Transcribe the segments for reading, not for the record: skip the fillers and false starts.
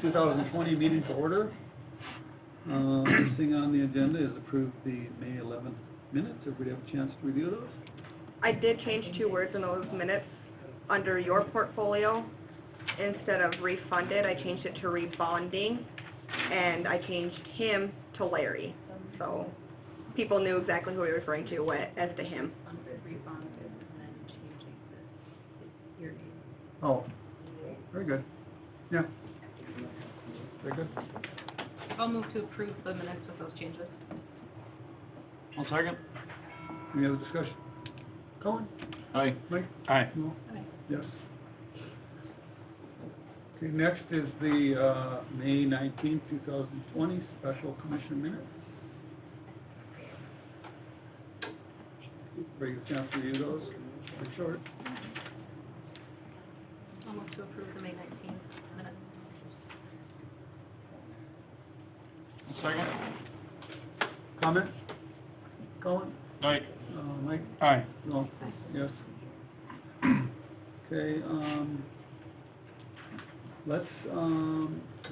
2020 meeting to order. First thing on the agenda is approve the May 11th minutes. Everybody have a chance to review those? I did change 2 words in those minutes. Under your portfolio, instead of refunded, I changed it to rebonding, and I changed him to Larry. So people knew exactly who we were referring to as to him. Rebonded and then changing your name. Oh, very good. Yeah. Very good. I'll move to approve the minutes with those changes. I'll second. Any other discussion? Colin? Aye. Mike? Aye. No? Aye. Yes. Okay, next is the May 19th, 2020 special commission minutes. Everybody get a chance to review those? They're short. I'll move to approve the May 19th minutes. I'll second. Comment? Colin? Aye. Mike? Aye. No? Yes. Okay, let's,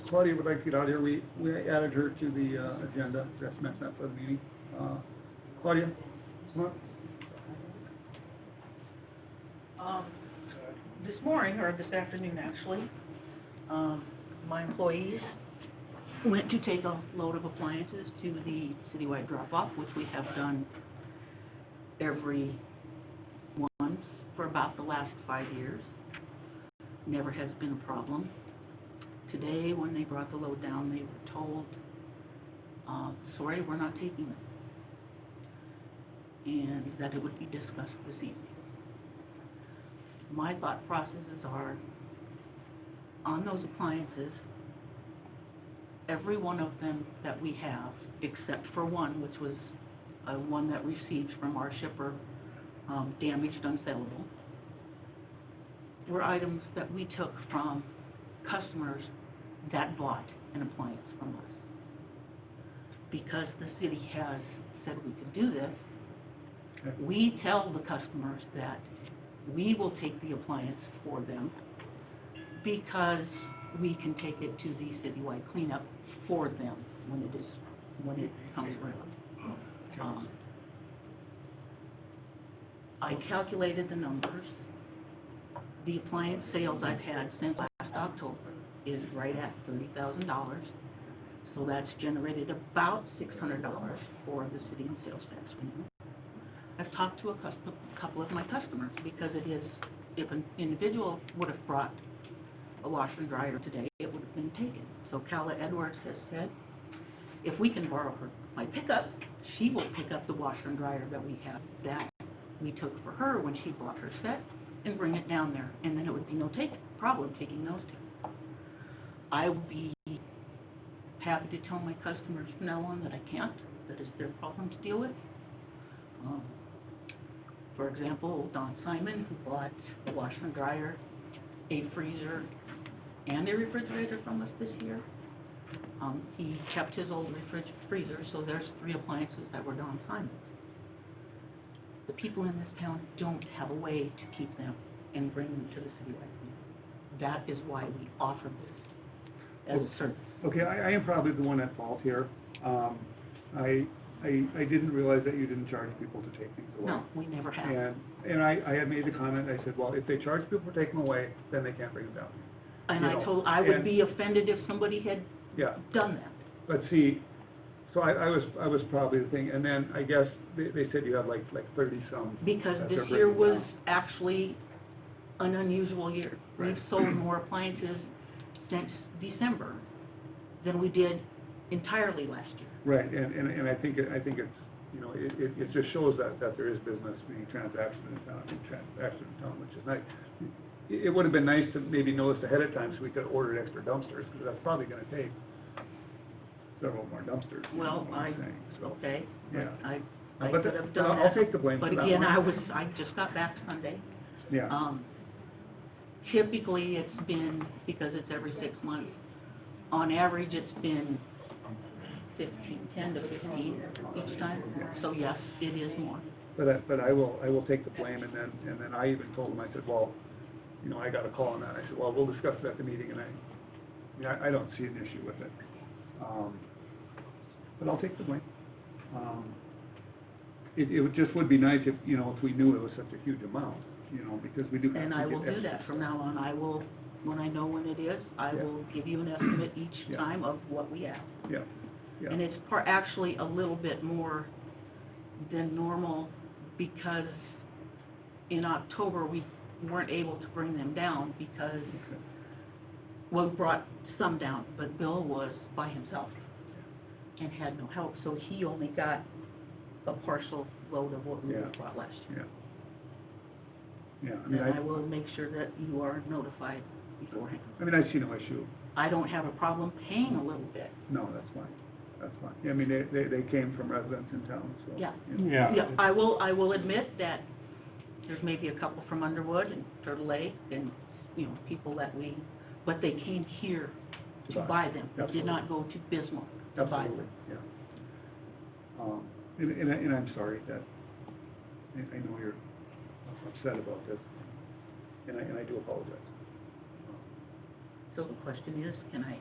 Claudia would like to get out of here. We added her to the agenda, just mentioned that for the meeting. Claudia? Come on. This morning, or this afternoon actually, my employees went to take a load of appliances to the citywide drop-off, which we have done every once for about the last 5 years. Never has been a problem. Today, when they brought the load down, they were told, sorry, we're not taking them, and that it would be discussed this evening. My thought processes are, on those appliances, every one of them that we have, except for one, which was one that received from our shipper, damaged, unsellable, were items that we took from customers that bought an appliance from us. Because the city has said we could do this, Okay. we tell the customers that we will take the appliance for them because we can take it to the citywide cleanup for them when it comes around. I calculated the numbers. The appliance sales I've had since last October is right at $30,000. So that's generated about $600 for the city and sales tax. I've talked to a couple of my customers because it is, if an individual would have brought a washer and dryer today, it would have been taken. So Calla Edwards has said, if we can borrow my pickup, she will pick up the washer and dryer that we have that we took for her when she bought her set and bring it down there, and then it would be no problem taking those two. I would be happy to tell my customers from now on that I can't, that is their problem to deal with. For example, Don Simon, who bought a washer and dryer, a freezer, and a refrigerator from us this year. He kept his old freezer, so there's 3 appliances that were Don Simon's. The people in this town don't have a way to keep them and bring them to the citywide cleanup. That is why we offer this as a service. Okay, I am probably the one at fault here. I didn't realize that you didn't charge people to take things away. No, we never have. And I had made the comment, I said, well, if they charge people for taking them away, then they can't bring them down. And You know, I would and- be offended if somebody had Yeah, done that. but see, so I was probably the thing, and then I guess they said you have like 30-some. Because that this they're year bringing was down. actually an unusual year. Right. We've sold more appliances since December than we did entirely last year. Right, and I think it's, you know, it just shows that there is business being transacted in town, which is nice. It would have been nice to maybe know this ahead of time so we could have ordered extra dumpsters, because that's probably gonna take several more dumpsters. you Well, know what I'm saying, so. okay, Yeah. I But could have done that. I'll take the blame for that But again, one. I just got back Sunday. Yeah, Typically, it's been, because it's every 6 months, on average, it's been 10 to 15 each time. So yes, it is more. but I will take the blame, and then I even told him, I said, well, you know, I got a call on that. I said, well, we'll discuss it at the meeting, and mean, I don't see an issue with it. But I'll take the blame. It just would be nice if, you know, if we knew it was such a huge amount, you know, because we do have to And get I will do extra that from stuff. now on. I will, when I know when it is, I Yeah. will give you an estimate each Yeah. time of what we have. Yeah, yeah. And it's actually a little bit more than normal because in October, we weren't able to bring them down because, Okay. well, we brought some down, but Bill was by himself and had no help, so he only got a partial load of what we Yeah. brought last year. Yeah. Yeah, I mean, And I will make sure that you are notified beforehand. I see no issue. I don't have a problem paying a little bit. No, that's fine. That's fine. I mean, they came from residents in town, so. Yeah. you know. Yeah. Yeah, I will admit that there's maybe a couple from Underwood and Turtle Lake and, you know, people that but they came here to buy them. They did not go to Bismarck to buy Absolutely, them. yeah. And I'm sorry that, I know you're upset about this, and I do apologize. So the question is, can I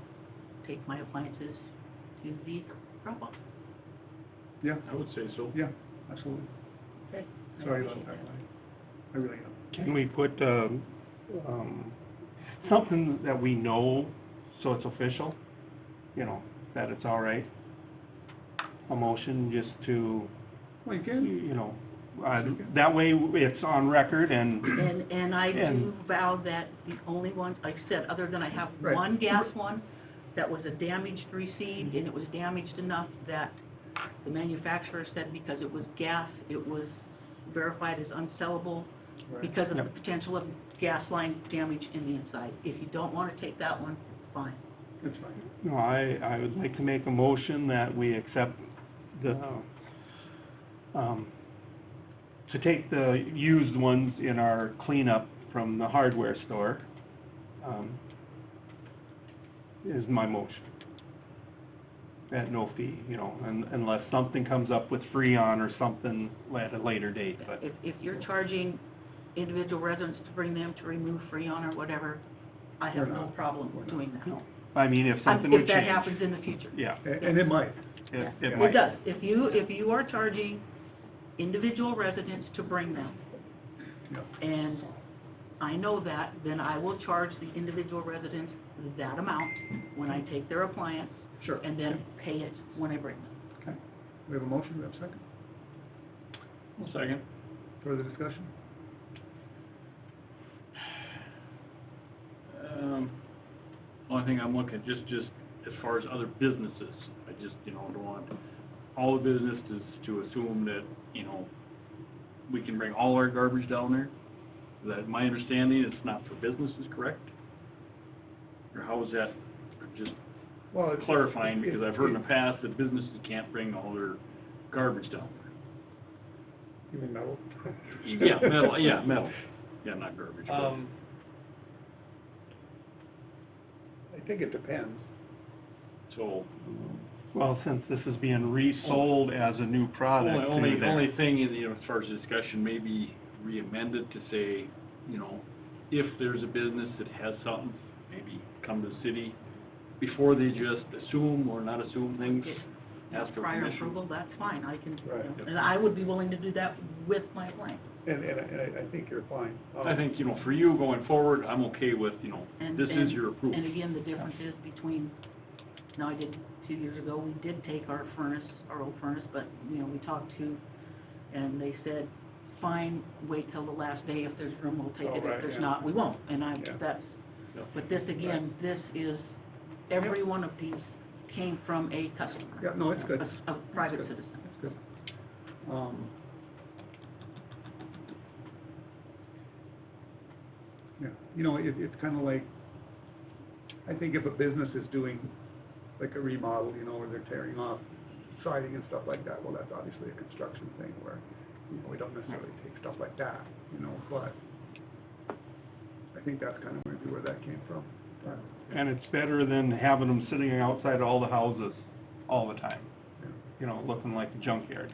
take my appliances to the drop-off? Yeah, I would say so. yeah, absolutely. Okay. I Sorry about appreciate that, I really am. Can we put, something that we know, so it's official, you know, that it's all right? A motion just to, Well, you can, you know, that way it's on record and, And I do And- vow that the only ones, like I said, other than I have Right. one gas one that was a damaged receipt, and it was damaged enough that the manufacturer said because it was gas, it was verified as unsellable Right. because of the Yep. potential of gas line damage in the inside. If you don't want to take that one, fine. That's fine. no, I would like to make a motion that we accept the, to take the used ones in our cleanup from the hardware store, is my motion. At no fee, you know, unless something comes up with Freon or something at a later date, but, If you're charging individual residents to bring them to remove Freon or whatever, I have We're no not. problem We're not. doing that. no. I mean, if something would If change. that happens in the future. Yeah, And it might, Yeah. it It might. does. If you are charging individual residents to bring them, yeah. and I know that, then I will charge the individual residents that amount when I take their appliance. Sure. And then pay it when I bring them. Okay. We have a motion, we have a second. Second. Further discussion? Only thing I'm looking, just as far as other businesses, I just, you know, don't want all the businesses to assume that, you know, we can bring all our garbage down there. That, my understanding, it's not for businesses, correct? Or how is that, just Well, clarifying, because I've heard in the past that businesses can't bring all their garbage down You mean metal? there. Yeah, metal, yeah, not garbage, but, I think it depends. so. Well, since this is being resold as a new product. Only there. thing, you know, as far as discussion, maybe re-amended to say, you know, if there's a business that has something, maybe come to the city before they just assume or not assume things, ask for Prior permission. approval, that's fine, I can, Right. and I would be willing to do that with my appliance. And I think you're fine. I think, you know, for you going forward, I'm okay with, you know, And- this is and- your approval. And again, the difference is between, now I did 2 years ago, we did take our furnace, our old furnace, but, you know, we talked to, and they said, fine, wait till the last day, if there's room, we'll take Oh, it, right, if there's yeah. not, we won't, and Yeah. that's, Yeah. but this again, this is, every one of these came from a customer. Yeah, no, it's good. A private It's good. citizen. It's good. Yeah, you know, it's kind of like, I think if a business is doing like a remodel, you know, where they're tearing off siding and stuff like that, well, that's obviously a construction thing where, you know, we don't necessarily take stuff like that, you know, but I think that's kind of maybe where that came from. And it's better than having them sitting outside all the houses all the time, Yeah. you know, looking like a junkyard.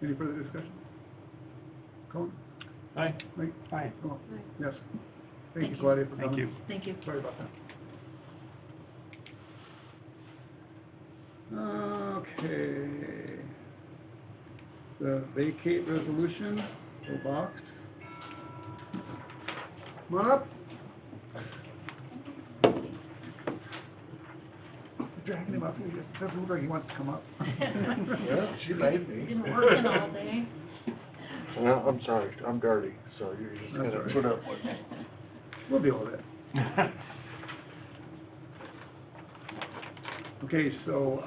Any further discussion? Colin? Aye. Mike? Aye. Oh, yes. Thank Thank you, you. Claudia, for Thank coming. you. Thank you. Sorry about that. the vacate resolution, so boxed. Come on up. Dragging him up, he doesn't look like he wants to come up. Well, she made me. Been working all day. Well, I'm sorry, I'm Gardy, so you're just That's gonna all right. put up with me. We'll deal with it. Okay, so,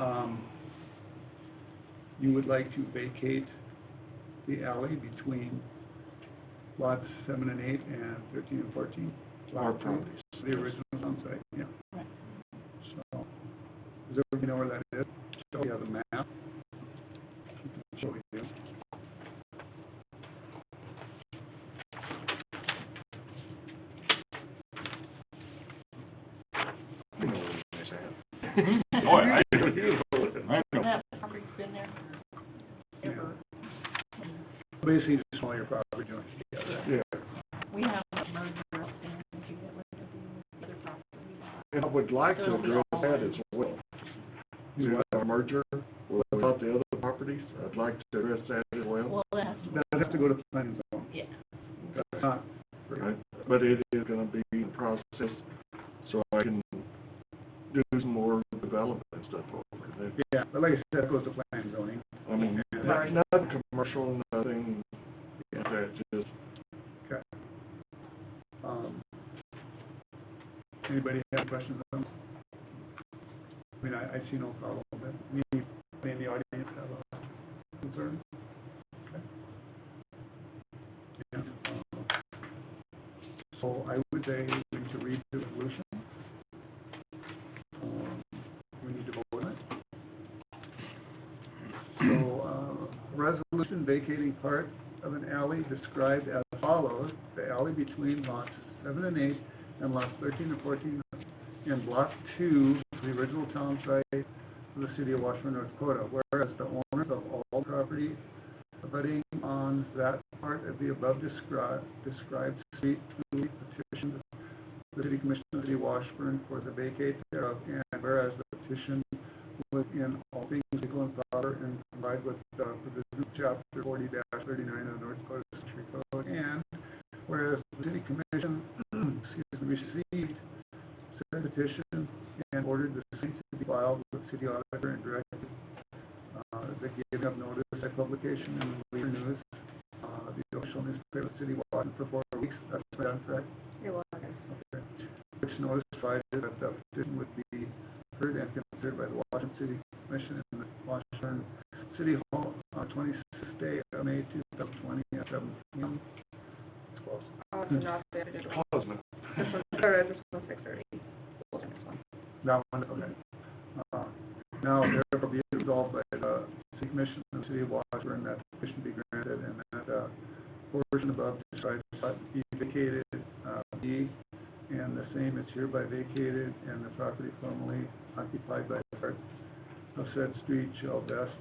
you would like to vacate the alley between lots 7 and 8 and 13 and 14? Our Lot two, properties. The original town site, yeah. Right. So, does everybody know where that is? Show you the map. Show you. You know what I'm saying. Oh, I do. I know. That property's been there Yeah. forever. Basically, just all your property joints together. Yeah, We have a merger up there, if you get rid of the other property. and I would like to address that as well. You know, our merger without the other properties, I'd like to address that as well. Well, that has to, That'd have to go to planning zone. yeah. That's not, Right, but it is gonna be in process, so I can do some more development stuff over there. yeah, but like I said, it goes to planning zoning. I mean, Right. nothing commercial, nothing, like that, just, Okay. Anybody have questions on this? I mean, I see no problem with it. Anybody in the audience have a concern? Okay. Yeah, so I would say we need to read the resolution. We need to vote on it. So, resolution vacating part of an alley described as follows: the alley between lots 7 and 8 and lots 13 and 14 in Block 2, the original town site of the city of Washburn, North Dakota, whereas the owners of all property abutting on that part of the above described street duly petitioned the city commission of the city of Washburn for the vacate thereof, and whereas the petition was in all things legal and proper and complied with the provisions of chapter 40-39 of the North Dakota Century Code, and whereas the city commission received said petition and ordered the same to be filed with the city auditor and directed the giving of notice by publication in the Leader News, the official newspaper of the city of Washington for 4 weeks. That's done, correct? You're welcome. Okay. Which notified that the petition would be heard and considered by the Washington City Commission in the Washington City Hall on 26th day of May 2020 at 7 p.m. It's close. Oh, it's not there. This close now. one's 6:30. We'll do this one. That one, okay. Now, therefore, be it resolved by the City Commission of the City of Washburn that the petition be granted and that portion above described be vacated, B, and the same is hereby vacated, and the property formerly occupied by the part of said street shall vest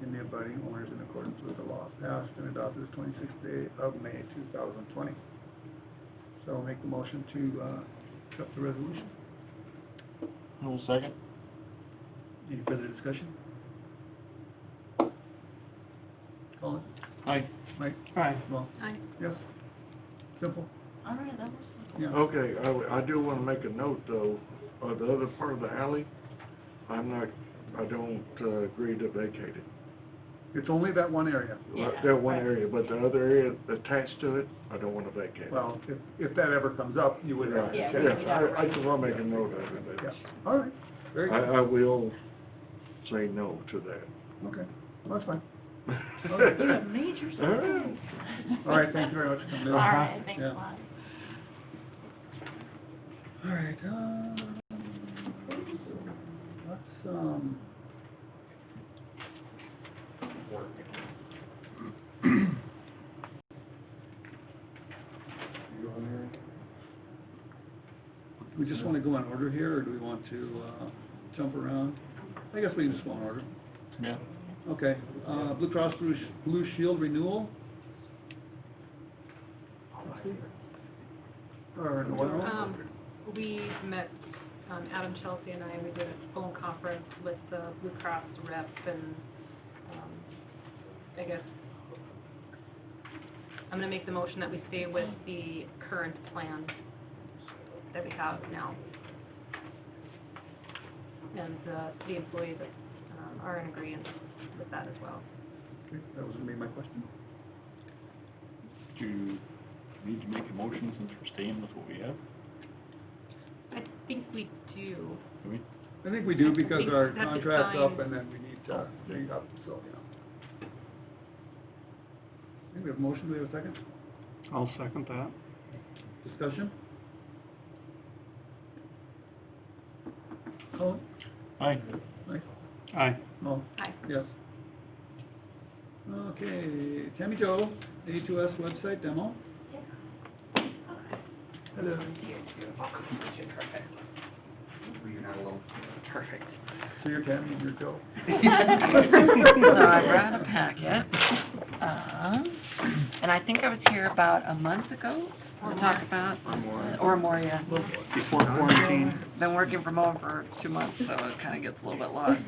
in the abutting owners in accordance with the law passed and adopted the 26th day of May 2020. So I'll make the motion to accept the resolution. No second? Any further discussion? Colin? Aye. Mike? Aye. Well, Aye. yes? Simple? All right, that was. Yeah. Okay, I do wanna make a note, though, the other part of the alley, I don't agree to vacate it. It's only that one area. Yeah, That one right. area, but the other area attached to it, I don't wanna vacate. Well, if that ever comes up, you would have to Yeah, check. Yeah, I just wanna make a note of it, Yeah, but all right, very good. I will say no to that. Okay, well, that's fine. You have major surprise. All right, thank you very much for coming in. All right, thanks Yeah. a lot. All right, let's, we just want to go in order here, or do we want to jump around? I guess we can just go in order. Yeah. Okay, Blue Cross Blue Shield renewal? Or Noel? We met, Adam Chelsea and I, we did a phone conference with the Blue Cross rep and, I guess I'm gonna make the motion that we stay with the current plan that we have now. And, the employees, are in agreement with that as well. Okay, that was gonna be my question. Do you need to make a motion since we're staying with what we have? I think we do. Do we? I think we do I because think our that's a contract's up sign. and then we need to re-up, so, yeah. I think we have a motion, do we have a second? I'll second that. Discussion? Colin? Aye. Mike? Aye. Oh, Aye. yes. Okay, Tammy Jo, A2S website demo. Hello. You're not alone. Perfect. So you're Tammy and you're Joe? So I brought a packet, and I think I was here about a month ago to talk about, or more, yeah. Before quarantine. Been working from home for 2 months, so it kind of gets a little bit lost.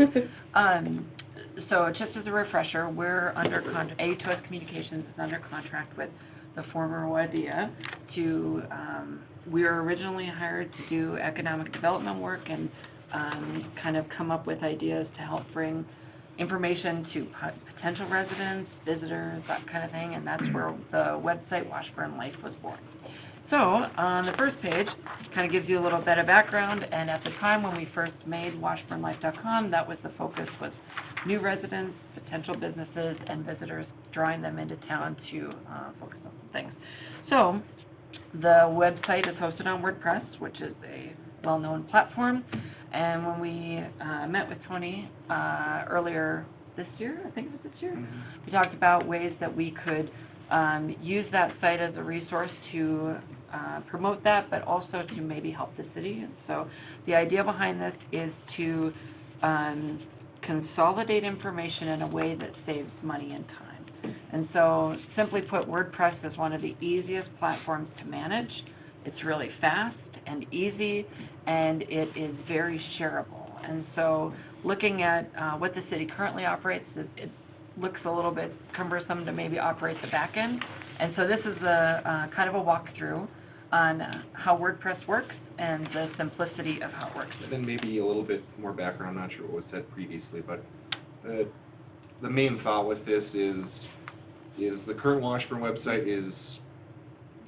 So just as a refresher, we're under A2S Communications is under contract with the former WADIA to, we were originally hired to do economic development work and kind of come up with ideas to help bring information to potential residents, visitors, that kind of thing, and that's where the website Washburn Life was born. So, on the first page, kind of gives you a little bit of background, and at the time when we first made WashburnLife.com, that was the focus, was new residents, potential businesses, and visitors, drawing them into town to focus on some things. So, the website is hosted on WordPress, which is a well-known platform, and when we met with Tony earlier this year, I think it was this year, we talked about ways that we could use that site as a resource to promote that, but also to maybe help the city. And so the idea behind this is to consolidate information in a way that saves money and time. And so simply put, WordPress is one of the easiest platforms to manage. It's really fast and easy, and it is very shareable. And so looking at what the city currently operates, it looks a little bit cumbersome to maybe operate the back end. And so this is a kind of a walkthrough on how WordPress works and the simplicity of how it works. And then maybe a little bit more background, I'm not sure what was said previously, but the main thought with this is the current Washburn website is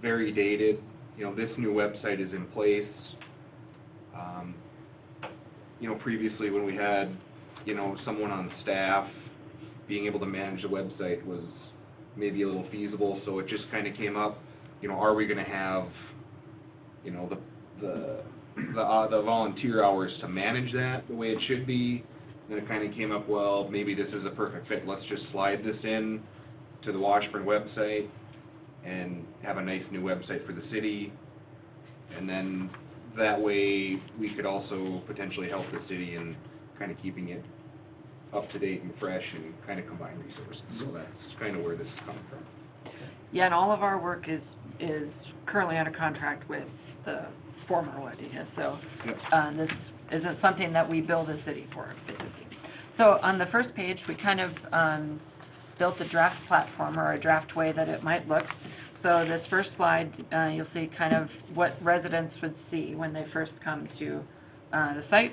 very dated. You know, this new website is in place. You know, previously when we had, you know, someone on staff, being able to manage the website was maybe a little feasible, so it just kind of came up, you know, are we going to have, you know, the volunteer hours to manage that the way it should be? Then it kind of came up, well, maybe this is a perfect fit, let's just slide this in to the Washburn website and have a nice new website for the city, and then that way we could also potentially help the city in kind of keeping it up to date and fresh and kind of combine resources. So that's kind of where this is coming from. Yeah, and all of our work is currently under contract with the former WADIA, so this isn't something that we build a city for. So on the first page, we kind of built a draft platform, or a draft way that it might look. So this first slide, you'll see kind of what residents would see when they first come to the site.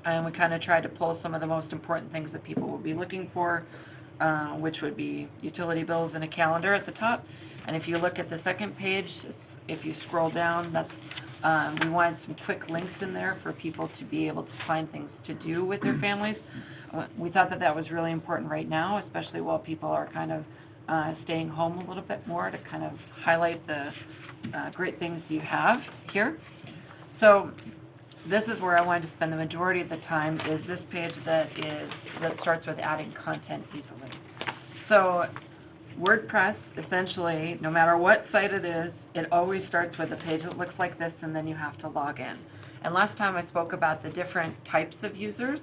And we kind of tried to pull some of the most important things that people will be looking for, which would be utility bills and a calendar at the top. And if you look at the second page, if you scroll down, that's we wanted some quick links in there for people to be able to find things to do with their families. We thought that that was really important right now, especially while people are kind of staying home a little bit more, to kind of highlight the great things you have here. So this is where I wanted to spend the majority of the time, is this page that starts with adding content easily. So WordPress, essentially, no matter what site it is, it always starts with a page that looks like this, and then you have to log in. And last time I spoke about the different types of users,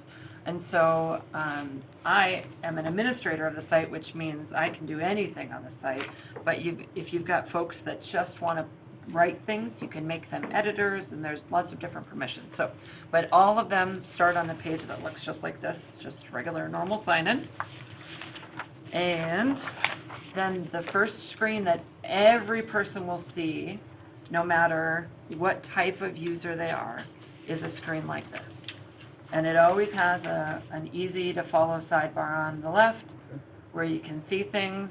and so I am an administrator of the site, which means I can do anything on the site, but if you've got folks that just want to write things, you can make them editors, and there's lots of different permissions. So, but all of them start on the page that looks just like this, just regular normal sign-in. And then the first screen that every person will see, no matter what type of user they are, is a screen like this. And it always has an easy to follow sidebar on the left where you can see things,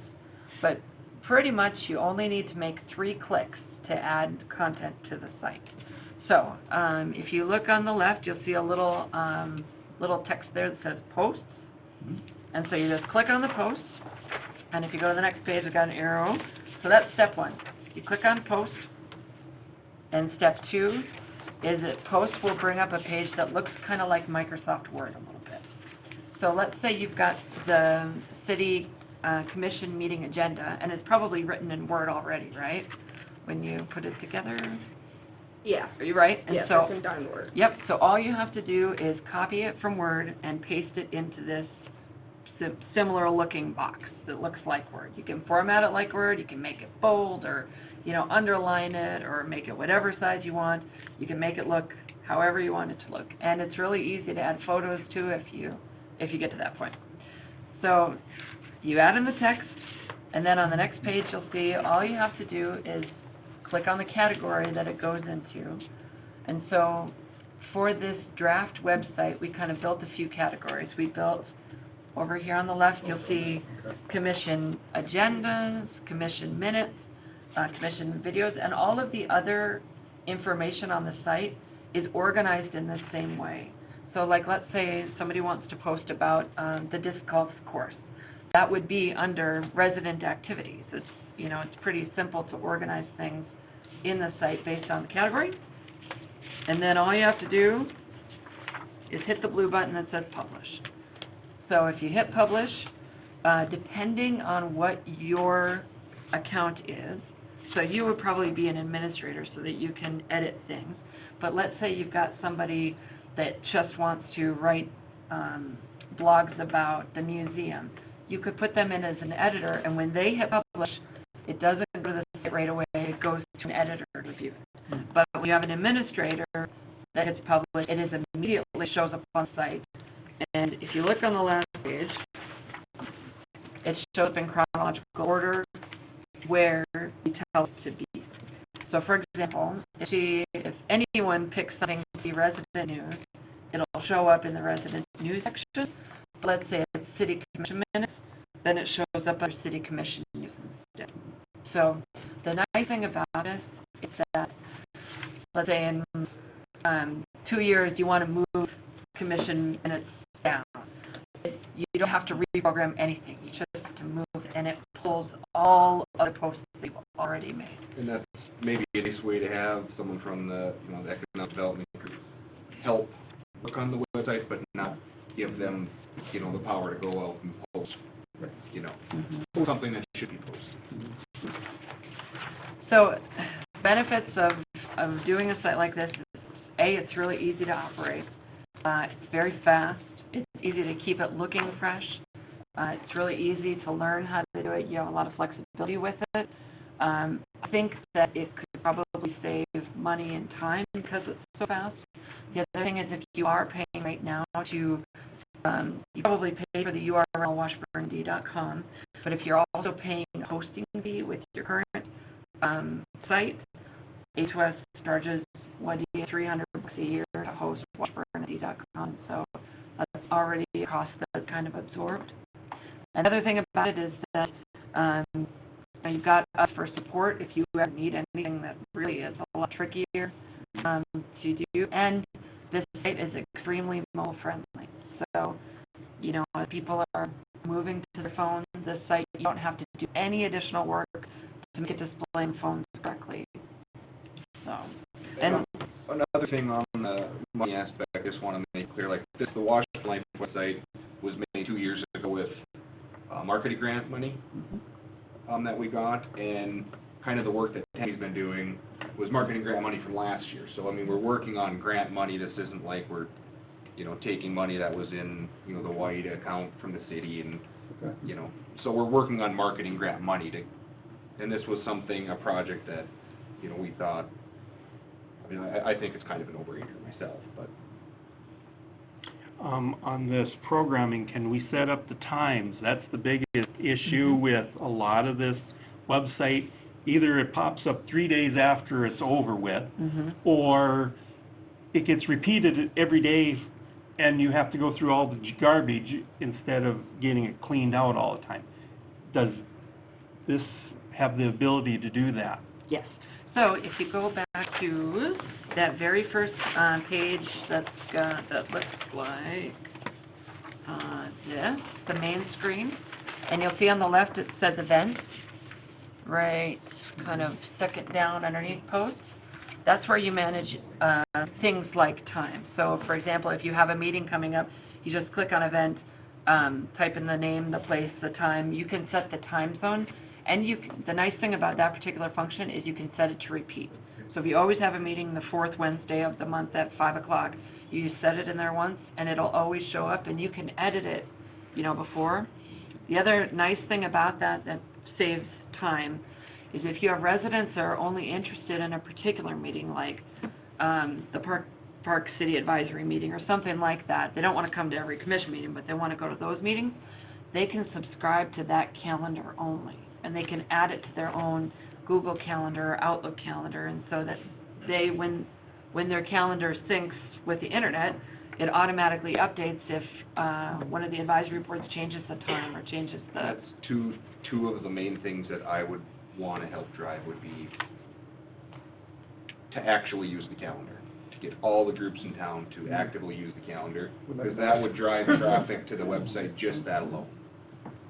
but pretty much you only need to make 3 clicks to add content to the site. So, if you look on the left, you'll see a little text there that says posts. And so you just click on the post, and if you go to the next page, I've got an arrow. So that's step 1. You click on post, and step 2 is that post will bring up a page that looks kind of like Microsoft Word a little bit. So let's say you've got the city commission meeting agenda, and it's probably written in Word already, right? When you put it together, Yeah. are you right? And Yes, so, it's in done Word. yep, so all you have to do is copy it from Word and paste it into this similar looking box that looks like Word. You can format it like Word, you can make it bold, or, you know, underline it, or make it whatever size you want. You can make it look however you want it to look. And it's really easy to add photos to if you get to that point. So you add in the text, and then on the next page you'll see all you have to do is click on the category that it goes into. And so for this draft website, we kind of built a few categories. We built, over here on the left, you'll see commission agendas, commission minutes, commission videos, and all of the other information on the site is organized in the same way. So like, let's say somebody wants to post about the disc golf course. That would be under resident activities. It's, you know, it's pretty simple to organize things in the site based on the category. And then all you have to do is hit the blue button that says publish. So if you hit publish, depending on what your account is, so you would probably be an administrator so that you can edit things. But let's say you've got somebody that just wants to write blogs about the museum. You could put them in as an editor, and when they hit publish, it doesn't go to the site right away, it goes to an editor to review it. But when you have an administrator that hits publish, it is immediately shows up on the site. And if you look on the last page, it shows up in chronological order where you tell it to be. So for example, if anyone picks something to be resident news, it'll show up in the resident news section. Let's say it's city commission minutes, then it shows up under city commission news instead. So the nice thing about this is that, let's say in 2 years you want to move commission minutes down. You don't have to reprogram anything. You just have to move, and it pulls all other posts that you've already made. And that's maybe a nice way to have someone from the, you know, the economic development group help work on the website, but not give them, you know, the power to go out and post, you know, something that should be posted. So benefits of doing a site like this is, A, it's really easy to operate. It's very fast. It's easy to keep it looking fresh. It's really easy to learn how to do it. You have a lot of flexibility with it. I think that it could probably save money and time because it's so fast. The other thing is, if you are paying right now to, you probably pay for the URL washburnd.com, but if you're also paying a hosting fee with your current site, A2S charges $300 a year to host washburnd.com, so that's already a cost that's kind of absorbed. Another thing about it is that you've got us for support if you ever need anything that really is a lot trickier to do. And this site is extremely mobile friendly. So, you know, as people are moving to their phones, this site, you don't have to do any additional work to make it display on phones correctly. So, and another thing on the money aspect, I just want to make clear, like this, the Washburn Life website was made 2 years ago with marketing grant money that we got, and kind of the work that Tammy's been doing was marketing grant money from last year. So I mean, we're working on grant money. This isn't like we're, you know, taking money that was in, you know, the white account from the city, and you know, so we're working on marketing grant money to, and this was something, a project that, you know, we thought, I mean, I think it's kind of a no-brainer myself, but. On this programming, can we set up the times? That's the biggest issue with a lot of this website either it pops up 3 days after it's over with, Mhm. or it gets repeated every day, and you have to go through all the garbage instead of getting it cleaned out all the time. Does this have the ability to do that? Yes. So if you go back to that very first page that looks like this, the main screen, and you'll see on the left it says events, right, kind of second down underneath posts. That's where you manage things like time. So for example, if you have a meeting coming up, you just click on event, type in the name, the place, the time. You can set the time zone. And the nice thing about that particular function is you can set it to repeat. So if you always have a meeting the fourth Wednesday of the month at 5 o'clock, you set it in there once, and it'll always show up, and you can edit it, before. The other nice thing about that saves time is if you have residents that are only interested in a particular meeting, like the Park City Advisory meeting or something like that, they don't want to come to every commission meeting, but they want to go to those meetings, they can subscribe to that calendar only. And they can add it to their own Google Calendar or Outlook calendar, and so that they, when their calendar syncs with the internet, it automatically updates if one of the advisory boards changes the time or changes the... That's two of the main things that I would want to help drive would be to actually use the calendar, to get all the groups in town to actively use the calendar, because that would drive traffic to the website, just that alone.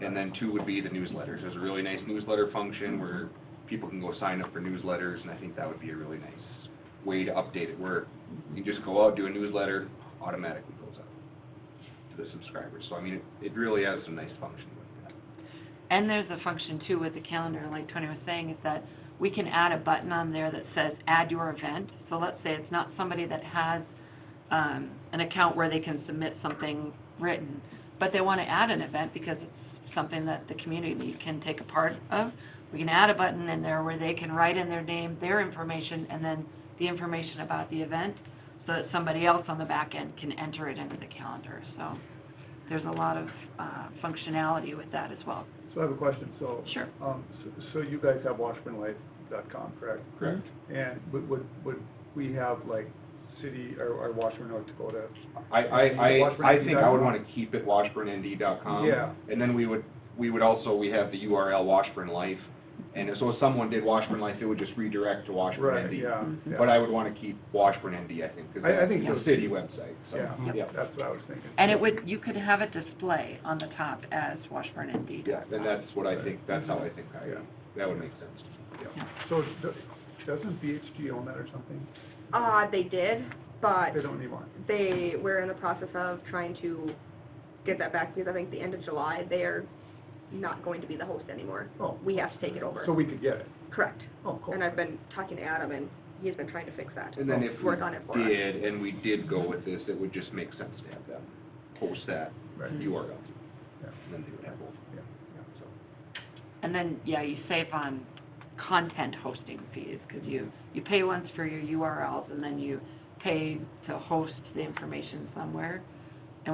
And then 2 would be the newsletters. There's a really nice newsletter function where people can go sign up for newsletters, and I think that would be a really nice way to update it, where you just go out, do a newsletter, automatically goes out to the subscribers. So I mean, it really has some nice function with that. And there's a function too with the calendar, like Tony was saying, is that we can add a button on there that says add your event. So let's say it's not somebody that has an account where they can submit something written, but they want to add an event because it's something that the community can take a part of. We can add a button in there where they can write in their name, their information, and then the information about the event, so that somebody else on the back end can enter it into the calendar. So there's a lot of functionality with that as well. So I have a question, so. Sure. So you guys have washburnlife.com, correct? Correct. And would we have like city or Washburn, North Dakota? I think I would want to keep it washburnnd.com. Yeah. And then we would also, we have the URL Washburn Life. And so if someone did Washburn Life, it would just redirect to Washburn Right, ND. yeah, yeah. But I would want to keep Washburn ND, I think, because I that's think a so. city website, so, Yeah, yeah. that's what I was thinking. And you could have it display on the top as Washburn ND. Yeah, then that's what I think, that's how I think Yeah. that would make sense. Yeah. So doesn't BHG own that or something? They did, but They don't anymore? we're in the process of trying to get that back, because I think the end of July, they are not going to be the host anymore. Oh. We have to take it over. So we could get it? Correct. Oh, cool. And I've been talking to Adam, and he's been trying to fix that. And then if Work on it for we us. did, and we did go with this, it would just make sense to have them post that Right. URL. Yeah. And then they would have both. Yeah, yeah, so. And then, you save on content hosting fees, because you pay once for your URLs, and then you pay to host the information somewhere. And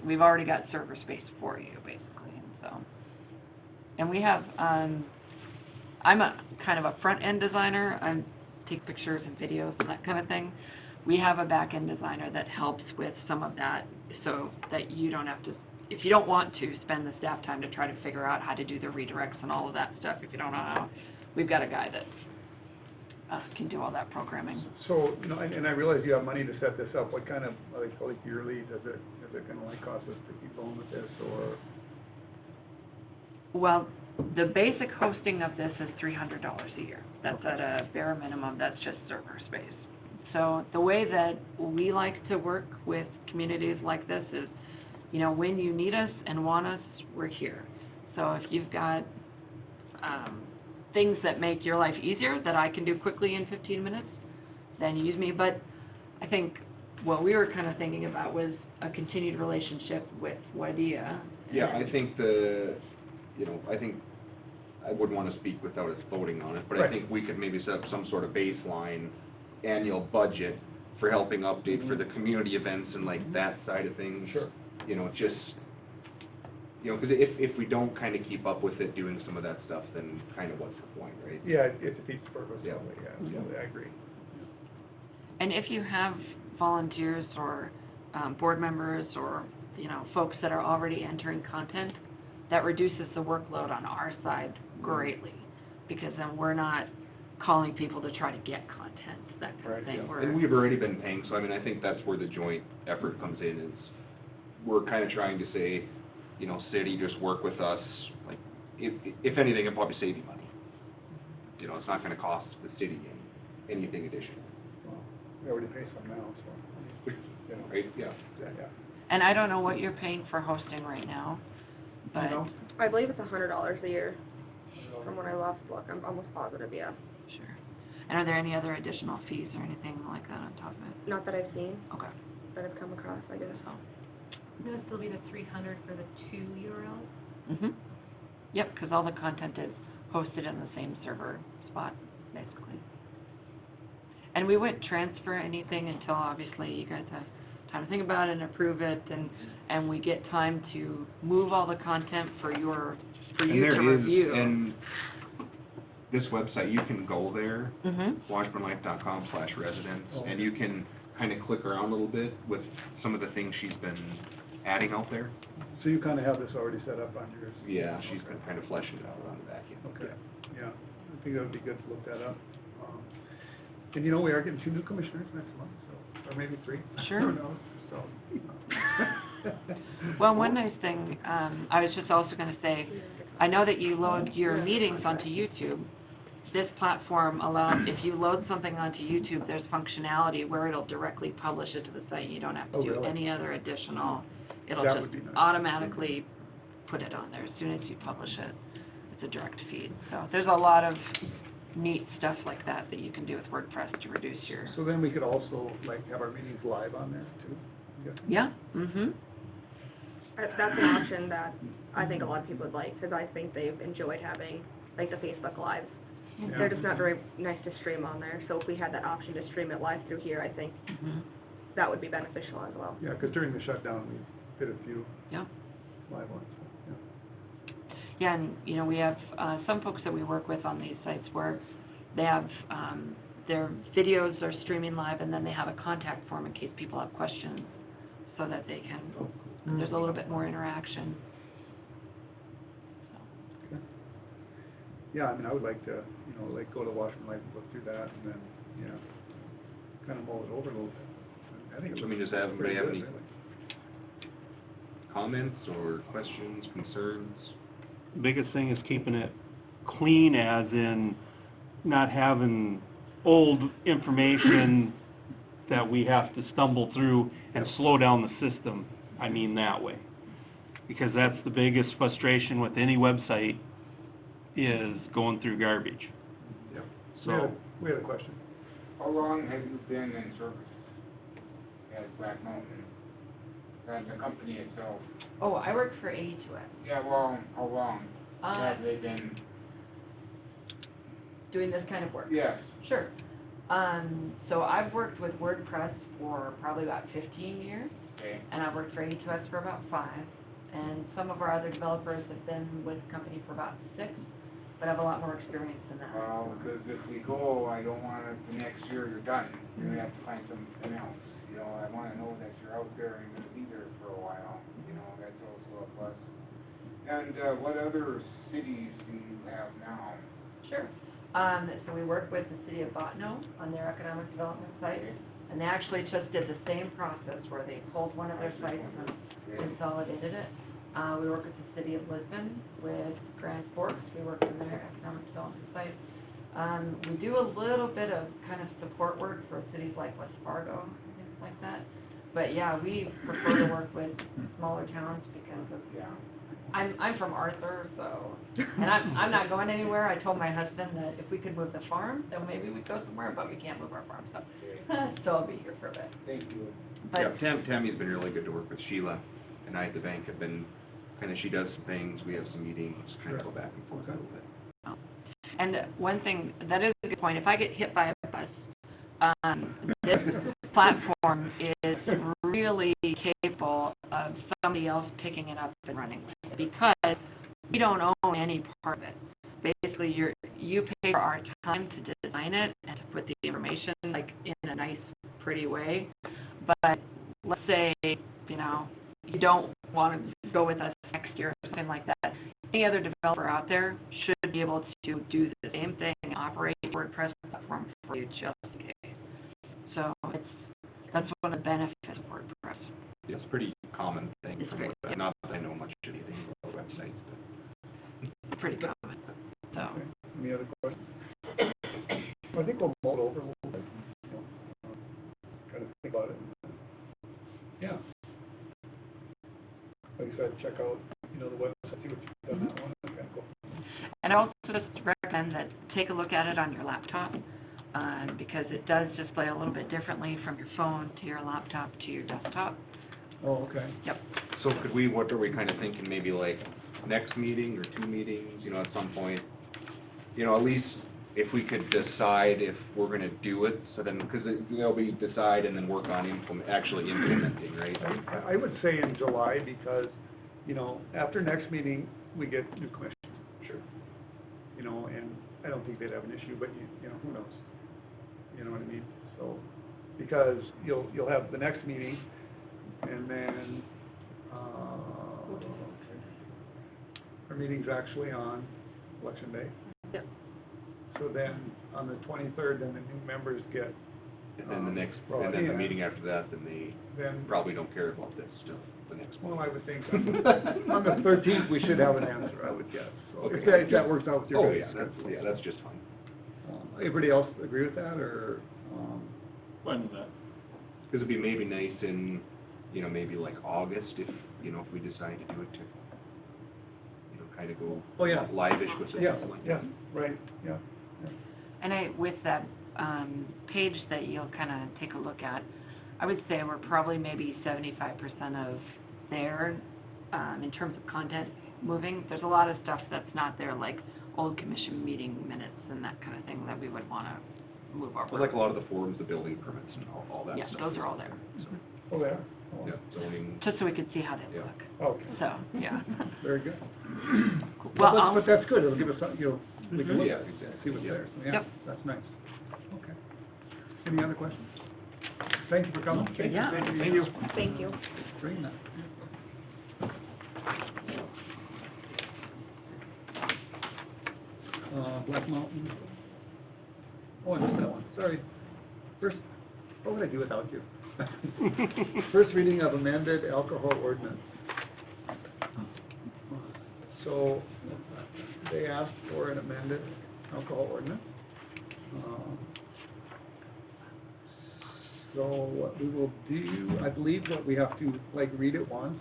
we've already got server space for you, basically, and so. And we have, I'm a kind of a front-end designer. I take pictures and videos and that kind of thing. We have a back-end designer that helps with some of that, so that you don't have to, if you don't want to spend the staff time to try to figure out how to do the redirects and all of that stuff, if you don't know how, we've got a guy that can do all that programming. So, and I realize you have money to set this up. What kind of, like yearly, is it gonna like cost us to keep going with this, or? Well, the basic hosting of this is $300 a year. That's at a bare minimum, that's just server space. So the way that we like to work with communities like this is, when you need us and want us, we're here. So if you've got things that make your life easier that I can do quickly in 15 minutes, then use me. But I think what we were kind of thinking about was a continued relationship with Wadia. Yeah, I think I think I wouldn't want to speak without us voting on it, but I Right. think we could maybe set up some sort of baseline annual budget for helping update for the community events and like that side of things. Sure. Just you know, because if we don't kind of keep up with it, doing some of that stuff, then kind of what's the point, right? Yeah, it defeats the purpose. Yeah. Yeah, I agree. And if you have volunteers or board members or, folks that are already entering content, that reduces the workload on our side greatly, because then we're not calling people to try to get content, that kind Right, of thing. yeah. And we've already been paying, so I mean, I think that's where the joint effort comes in, is we're kind of trying to say, city, just work with us, like, if anything, it'll probably save you money. It's not gonna cost the city anything additional, Well, we already pay some now, so, right? Yeah. yeah. And I don't know what you're paying for hosting right now, but, I believe it's $100 a year, from when I last looked, I'm almost positive, yeah. sure. And are there any other additional fees or anything like that on top of it? Not that I've seen, Okay, that I've come across, I guess. so, It'll still be the 300 for the 2 URLs? mhm. Yep, because all the content is hosted in the same server spot, basically. And we wouldn't transfer anything until, obviously, you guys have time to think about it and approve it, and we get time to move all the content for you to review. And this website, you can go there, Mm-hmm, washburnlife.com/residents, Oh. and you can kind of click around a little bit with some of the things she's been adding out there. So you kind of have this already set up on yours? Yeah, she's been kind of fleshing it out on the back end. Okay, yeah, I think that would be good to look that up. And we are getting 2 new commissioners next month, so, or maybe 3. Sure. Who knows, so. well, one nice thing, I was just also gonna say, I know that you load your meetings onto YouTube. This platform allows, if you load something onto YouTube, there's functionality where it'll directly publish it to the site. You don't have to Oh, do really? any other additional, it'll That just would be nice. automatically put it on there as soon as you publish it. It's a direct feed. So there's a lot of neat stuff like that you can do with WordPress to reduce your, So then we could also, have our meetings live on there, too? I'm guessing? yeah, mm-hmm. That's an option that I think a lot of people would like, because I think they've enjoyed having, the Facebook Live. Yeah. They're just not very nice to stream on there, so if we had that option to stream it live through here, I think Mm-hmm. that would be beneficial as well. Yeah, because during the shutdown, we did a few Yeah. live ones, yeah. Yeah, and, we have some folks that we work with on these sites where they have, their videos are streaming live, and then they have a contact form in case people have questions, so that they can, there's a little bit more interaction. So, Okay. Yeah, I mean, I would like to, go to Washburn Life and look through that, and then, kind of mull it over a little bit. I think it So, I mean, looks does everybody pretty have good, any really. comments or questions, concerns? Biggest thing is keeping it clean, as in not having old information that we have to stumble through and slow down the system. I mean that way. Because that's the biggest frustration with any website, is going through garbage. Yeah. So, We had a question. How long have you been in service at Black Mountain, as the company itself? oh, I work for A2S, Yeah, well, how long have Uh, they been? doing this kind of work. Yes, Sure. So I've worked with WordPress for probably about 15 years, okay, and I've worked for A2S for about 5. And some of our other developers have been with the company for about 6, but have a lot more experience than that. well, because if we go, I don't want it, the next year you're done, and we have to find something else. I wanna know that you're out there and gonna be there for a while, that's also a plus. And, what other cities do you have now? Sure. So we work with the city of Bottineau on their economic development site, and they actually just did the same process where they pulled one of their sites and consolidated it. We work with the city of Lisbon, with Grand Forks, we work on their economic development site. We do a little bit of kind of support work for cities like West Fargo, and things like that. But yeah, we prefer to work with smaller towns because of, I'm from Arthur, so, and I'm not going anywhere. I told my husband that if we could move the farm, then maybe we'd go somewhere, but we can't move our farm, so, so I'll be here for a bit. Thank you. Yeah, But, Tammy's been really good to work with. Sheila and I at the bank have been, she does some things, we have some meetings, kind of go back and forth a little bit. and one thing, that is a good point, if I get hit by a bus, this platform is really capable of somebody else picking it up and running with it. because we don't own any part of it. Basically, you pay for our time to design it and to put the information like in a nice, pretty way. But let's say, you know, you don't want to go with us next year or something like that. Any other developer out there should be able to do the same thing, operate a WordPress platform for you just in case. So that's one of the benefits of WordPress. It's a pretty common thing It's from very- what, yep. not that I know much anything about websites, but. It's pretty common. So, Okay. Any other questions? I think we'll mull it over a little bit, you know, kind of think about it. Yeah. Like I said, check out, you know, the website, see what you've done that one, and kind of go. and I also just recommend that take a look at it on your laptop, because it does display a little bit differently from your phone to your laptop to your desktop. Oh, okay. Yep. So could we, what are we kind of thinking, maybe like next meeting or 2 meetings, you know, at some point? You know, at least if we could decide if we're gonna do it, so then, because there'll be decide and then work on actually implementing, right? I would say in July, because, you know, after next meeting, we get new commissioners. Sure. You know, and I don't think they'd have an issue, but you know, who knows? You know what I mean? So, because you'll have the next meeting, and then, our meeting's actually on Election Day. Yep. So then, on the 23rd, then the new members get, And then the next, well, and then the yeah. meeting after that, then they then, probably don't care about this still, the next one. well, I would think on the 13th, we should have an answer, I would guess. So if that works out with your Oh, guys' yeah, schedule. that's just fine. Everybody else agree with that, or, Fine with that. because it'd be maybe nice in, you know, maybe like August, if, you know, if we decide to do it to, you know, kind of go Oh, yeah. live-ish with it. yeah, something like yeah, that. right, yeah. And with that page that you'll kind of take a look at, I would say we're probably maybe 75% of there in terms of content moving. There's a lot of stuff that's not there, like old commission meeting minutes and that kind of thing that we would want to move over. Well, like a lot of the forms, the building permits and all that Yeah, stuff. those are all there. Oh, they are? Oh, Yeah, zoning. Just so we could see how they Yeah. look. Okay, So, yeah. very good. Well, But I'll- but that's good, it'll give us, you know, we can Mhm. look Yeah, at it, exactly. see what's Yeah. there, so, yeah, Yep. that's nice. Okay. Any other questions? Thank you for coming. Okay, yeah. Thank you. Thank you. Bring that. Black Mountain. Oh, I missed that one, sorry. First, what would I do without you? First reading of amended alcohol ordinance. So, they asked for an amended alcohol ordinance. So what we will do, I believe what we have to, like, read it once.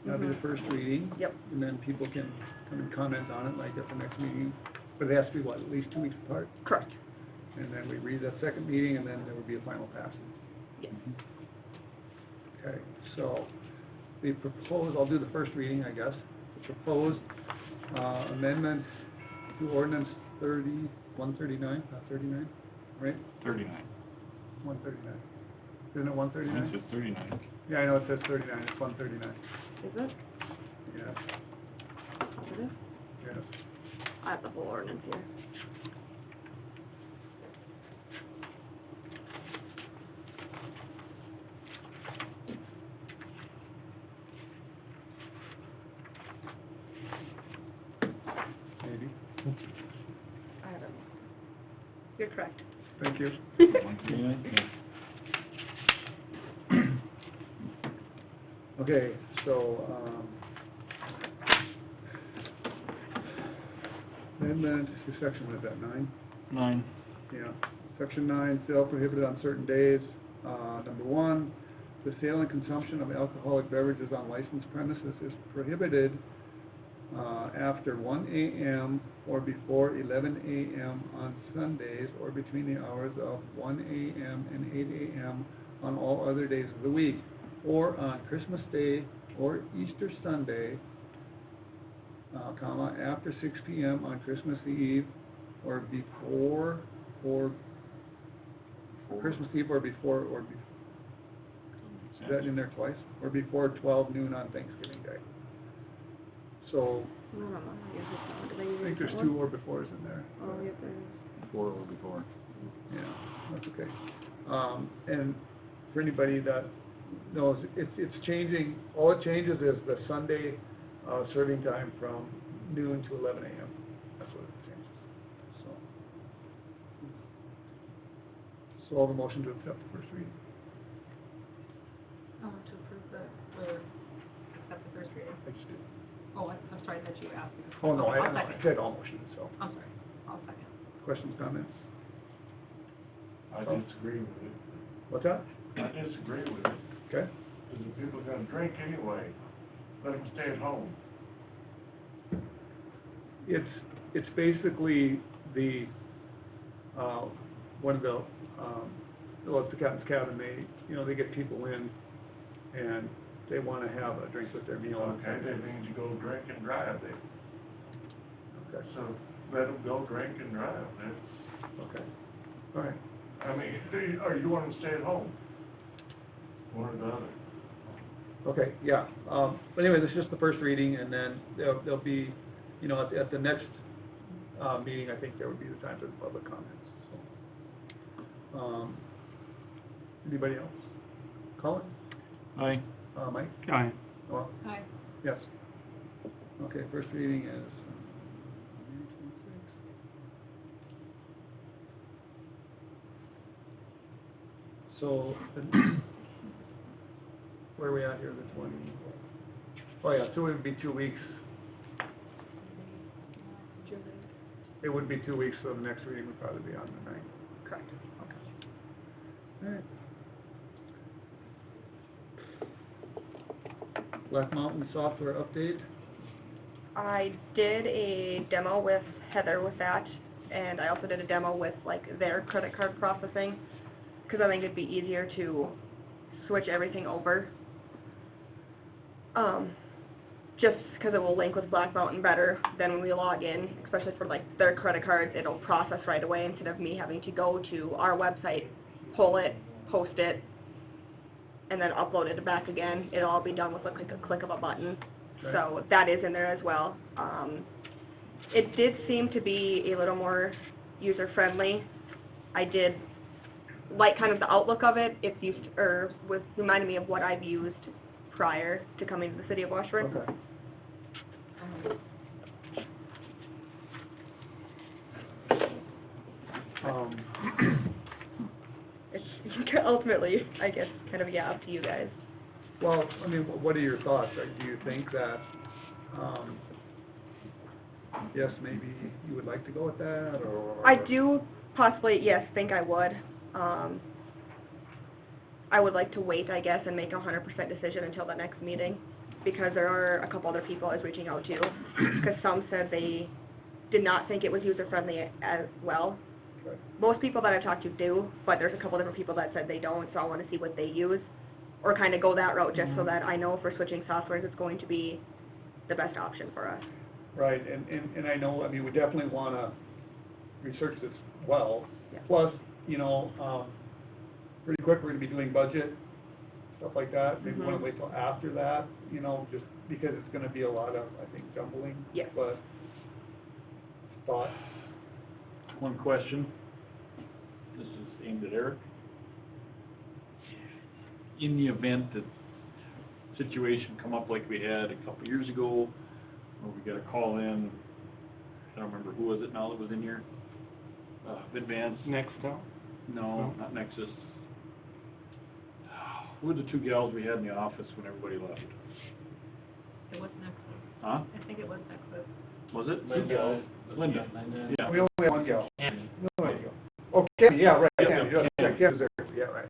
That'll be the first reading. Yep. And then people can come and comment on it, like, at the next meeting. But it has to be, what, at least 2 weeks apart? Correct. And then we read that second meeting, and then there would be a final passage. Yes. Okay, so the proposed, I'll do the first reading, I guess. The proposed amendment to ordinance 139, not 39, right? 39. 139. Isn't it Mine 139? says 39. Yeah, I know it says 39, it's 139. Is it? Yes, Is it? yes. I have the whole ordinance here. Maybe. I have it. You're correct. Thank you. 139, yeah. Okay, so, amendment to section, what is that, 9? 9. Yeah, section 9, sale prohibited on certain days. Number 1, the sale and consumption of alcoholic beverages on licensed premises is prohibited after 1 a.m. or before 11 a.m. on Sundays, or between the hours of 1 a.m. and 8 a.m. on all other days of the week, or on Christmas Day or Easter Sunday, comma, after 6 p.m. on Christmas Eve, or before, or Christmas Eve, or before, is that in there twice? Or before 12 noon on Thanksgiving Day. So, I don't know, I guess it's not, did I use I think that there's one? 2 or befores in there. Oh, yep, there is. Before or before? Yeah, that's okay. And for anybody that knows, it's changing, all it changes is the Sunday, serving time from noon to 11 a.m. That's what it changes, so. So I'll have a motion to accept the first reading. To approve or accept the first reading. I just did. Oh, I'm sorry that you asked. me. Oh, no, I'll I second. said all motions, so. I'm sorry, I'll second. Questions, comments? I disagree with it. What's that? I disagree with it, Okay. because if people are gonna drink anyway, let them stay at home. It's basically the, one of the, well, it's the Captain's Cabin, they get people in, and they wanna have a drink with their meal. Okay, that means you go drink and drive then. Okay, So let them go drink and drive, that's, okay, all right. I mean, or you want them to stay at home? One or the other. Okay, yeah, but anyway, this is just the first reading, and then there'll be, at the next, meeting, I think there would be the time for the public comments, so. Anybody else? Colin? Aye. Mike? Aye. Well, Aye. yes. Okay, first reading is, May 26th. So, where are we at here, the 20? Oh, yeah, so it would be 2 weeks. It would be 2 weeks, so the next reading would probably be on the 9th. Correct. All right. Black Mountain software update. I did a demo with Heather with that, and I also did a demo with, like, their credit card processing, because I think it'd be easier to switch everything over. Just because it will link with Black Mountain better than when we log in, especially for, like, their credit cards, it'll process right away instead of me having to go to our website, pull it, post it, and then upload it back again. It'll all be done with, like, a click of a button. Right. So that is in there as well. It did seem to be a little more user-friendly. I did like kind of the outlook of it. It's used, or was reminded me of what I've used prior to coming to the city of Washburn. Okay. It's ultimately, I guess, kind of, yeah, up to you guys. Well, I mean, what are your thoughts? Do you think that, yes, maybe you would like to go with that, or? I do possibly, yes, think I would. I would like to wait, I guess, and make a 100% decision until the next meeting, because there are a couple other people I was reaching out to, because some said they did not think it was user-friendly as well. Right. Most people that I've talked to do, but there's a couple different people that said they don't, so I want to see what they use, or kind of go that route, just so that I know if we're switching softwares, it's going to be the best option for us. Right, and I know, I mean, we definitely want to research this well. Yeah. Plus, pretty quick, we're going to be doing budget, stuff like that. Maybe we want Mhm. to wait till after that, just because it's going to be a lot of, I think, jumbling. Yes. But, thoughts? One question. This is aimed at Eric. In the event that situation come up like we had a couple years ago, where we got a call in, I don't remember, who was it now that was in here? Advanced? Nextel? No, not Nexus. Who were the two gals we had in the office when everybody left? It was Nexus. Huh? I think it was Nexus. Was it? Linda. Linda. Yeah. We only have one gal. No, oh, Kim, yeah, right, Yeah, Kim, yeah. yeah, Kim's there, yeah, right.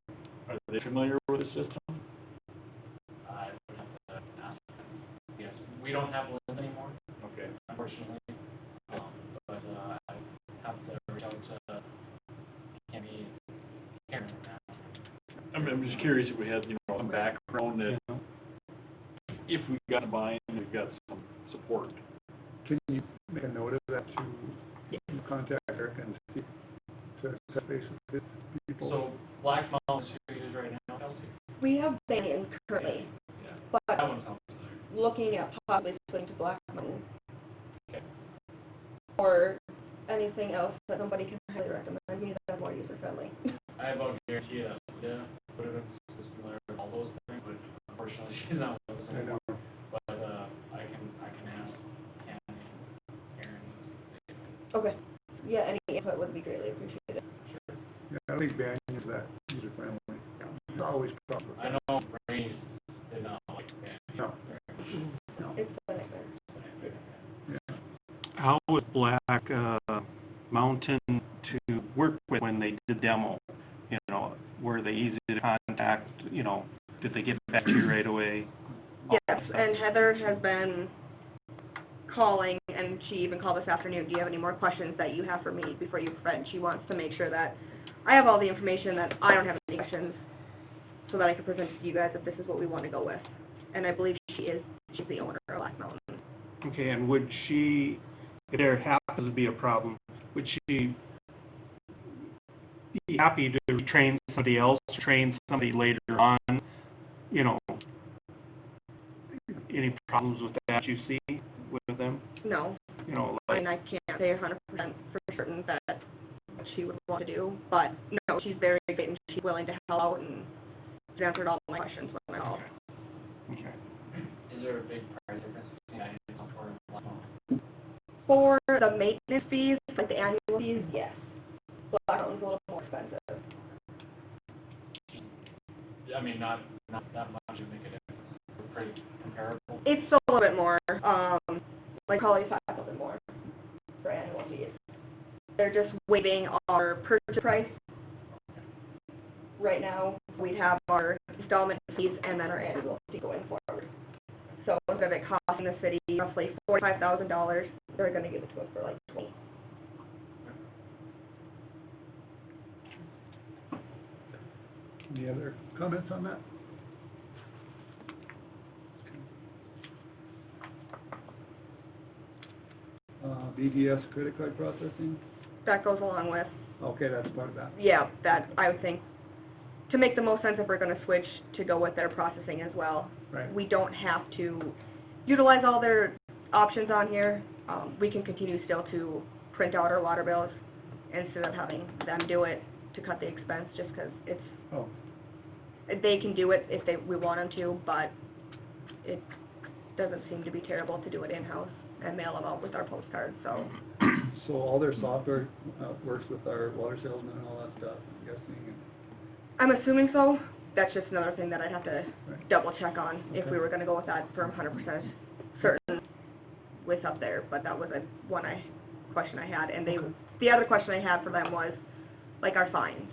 Are they familiar with the system? Yes, we don't have Linda anymore, Okay. unfortunately, but I have to reach out to Karen now. I'm just curious if we had, some background that if we got a bind, we've got some support. Can you make a note of that to contact Eric and see, to touch base with people? So Black Mountain is who it is right now, Kelsey? We have Bangor currently, Yeah. but That one's helpful there. looking at possibly switching to Black Mountain. Or anything else that somebody can highly recommend me that's more user-friendly. I about guarantee that, yeah, put it in system there, all those things, but unfortunately she's not with us I know. anymore. But, I can ask Ken and Aaron. Okay. Yeah, any input would be greatly appreciated. Yeah, I think Banyan is that user-friendly. It's always problem. I know Bernie did not like that. No. No. It's a nightmare. Yeah. How was Black Mountain to work with when they did demo? You know, were they easy to contact? You know, did they get back to you right away? All Yes, that stuff. and Heather has been calling, and she even called this afternoon, do you have any more questions that you have for me before you print? She wants to make sure that I have all the information, that I don't have any questions, so that I can present it to you guys if this is what we want to go with. And I believe she's the owner of Black Mountain. Okay, and would she, if there happens to be a problem, would she be happy to train somebody else, train somebody later on? You know, any problems with that you see with them? No, You know, I like, mean, I can't say 100% for certain that what she would want to do, but no, she's very great and she's willing to help out, and she's answered all my questions when I called. okay. Is there a big price difference between that and software and Black Mountain? For the maintenance fees, like the annual fees, yes. Black Mountain's a little more expensive. I mean, not that much to make a difference. We're pretty comparable. It's a little bit more, like probably $5,000 more for annual fees. They're just waiving our purchase price. Right now, we have our installment fees and then our annual fee going forward. So instead of it costing the city roughly $45,000, they're going to give it to us for like $20,000. Any other comments on that? BDS credit card processing? That goes along with, Okay, that's part of that. yeah, that I would think, to make the most sense if we're going to switch to go with their processing as well. Right. We don't have to utilize all their options on here. We can continue still to print out our water bills instead of having them do it to cut the expense, just because it's, Oh, they can do it if we want them to, but it doesn't seem to be terrible to do it in-house and mail them out with our postcards, so. so all their software works with our water salesman and all that stuff, I'm guessing? and- I'm assuming so. That's just another thing that I'd have to Right. double check on if Okay. we were gonna go with that for 100% certain with up there, but that was question I had, and the other question I had for them was, like, our fines,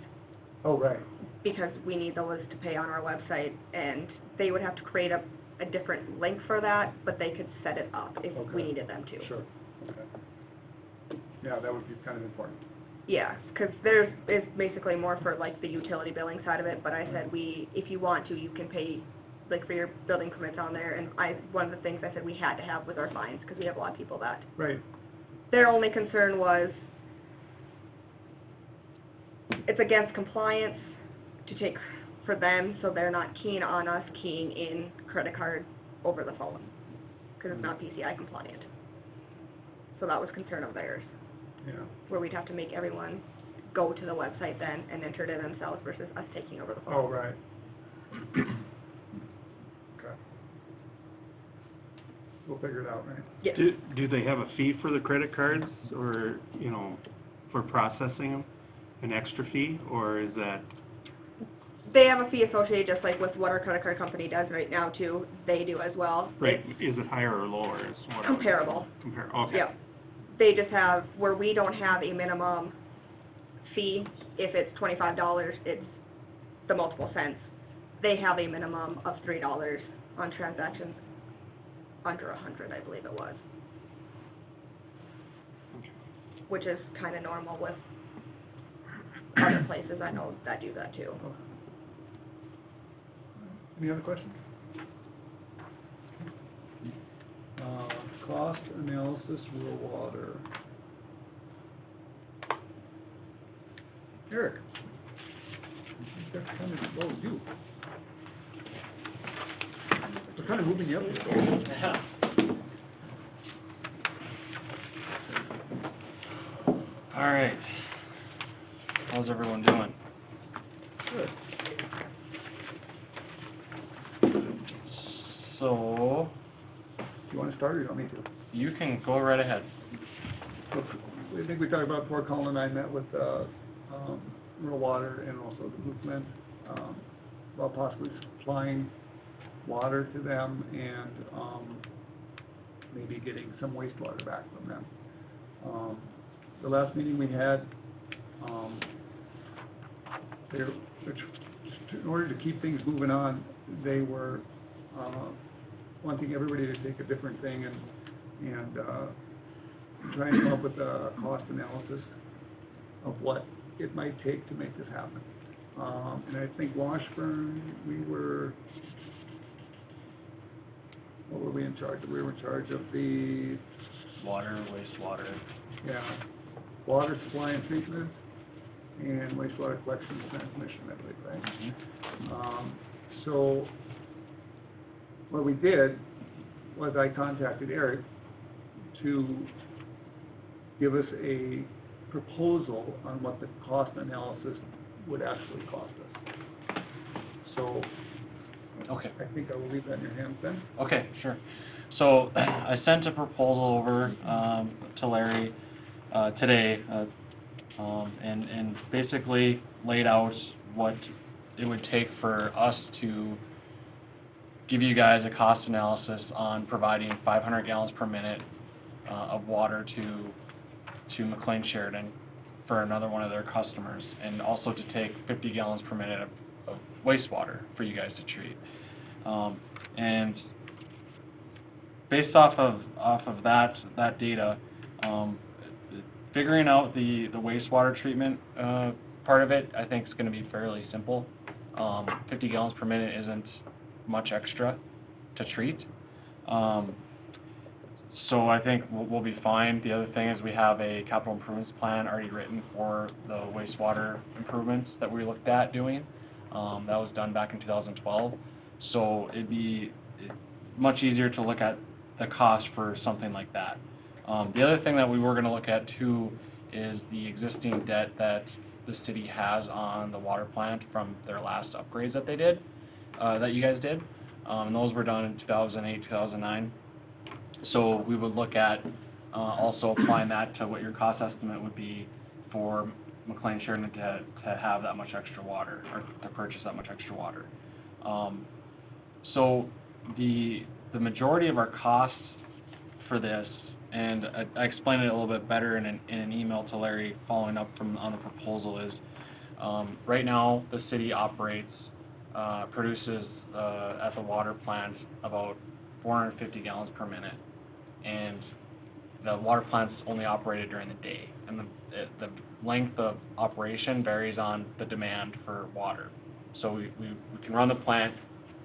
Oh, right, because we need those to pay on our website, and they would have to create a different link for that, but they could set it up if we Okay. needed them to. sure, okay. Yeah, that would be kind of important. Yeah, because it's basically more for like the utility billing side of it, but I said if you want to, you can pay like for your building permits on there, and one of the things I said we had to have was our fines, because we have a lot of people that, Right, their only concern was it's against compliance to take for them, so they're not keen on us keying in credit card over the phone, because it's not PCI compliant. So that was concern of theirs, yeah, where we'd have to make everyone go to the website then and enter it in themselves versus us taking over the phone. oh, right. Okay. We'll figure it out, right? Yes. Do they have a fee for the credit cards, or, you know, for processing them? An extra fee, or is that, They have a fee associated, just like with what our credit card company does right now too, they do as well. right, is it higher or lower, is what I was- Comparable. Okay. Yep. They just have, where we don't have a minimum fee, if it's $25, it's the multiple cents. They have a minimum of $3 on transactions under 100, I believe it was. Which is kind of normal with other places I know that do that too. Any other questions? Cost analysis, rural water. Eric? That's kind of, oh, you. kind of moving you up. Yeah. All right. How's everyone doing? Good. So, You want to start, or you want me to? you can go right ahead. I think we talked about before, Colin and I met with Rural Water and also the Movement, about possibly supplying water to them and maybe getting some wastewater back from them. The last meeting we had, in order to keep things moving on, they were wanting everybody to take a different thing and try and come up with a cost analysis of what it might take to make this happen. And I think Washburn, what were we in charge of? We were in charge of the, Water, wastewater. water supply and treatment and wastewater collection and transmission, I believe, right? So what we did was I contacted Eric to give us a proposal on what the cost analysis would actually cost us. So Okay. I think I will leave that in your hands then. Okay, sure. So, I sent a proposal over to Larry today, and basically laid out what it would take for us to give you guys a cost analysis on providing 500 gallons per minute of water to McLean Sheridan for another one of their customers, and also to take 50 gallons per minute of wastewater for you guys to treat. And based off of that data, figuring out the wastewater treatment part of it, I think is going to be fairly simple. 50 gallons per minute isn't much extra to treat. So I think we'll be fine. The other thing is we have a capital improvements plan already written for the wastewater improvements that we looked at doing. That was done back in 2012. So it'd be much easier to look at the cost for something like that. The other thing that we were going to look at too is the existing debt that the city has on the water plant from their last upgrades that they did, that you guys did. And those were done in 2008, 2009. So we would look at also applying that to what your cost estimate would be for McLean Sheridan to have that much extra water, or to purchase that much extra water. So the majority of our costs for this, and I explained it a little bit better in an email to Larry following up on the proposal, is right now the city produces at the water plant about 450 gallons per minute, and the water plant's only operated during the day, and the length of operation varies on the demand for water. So we can run the plant,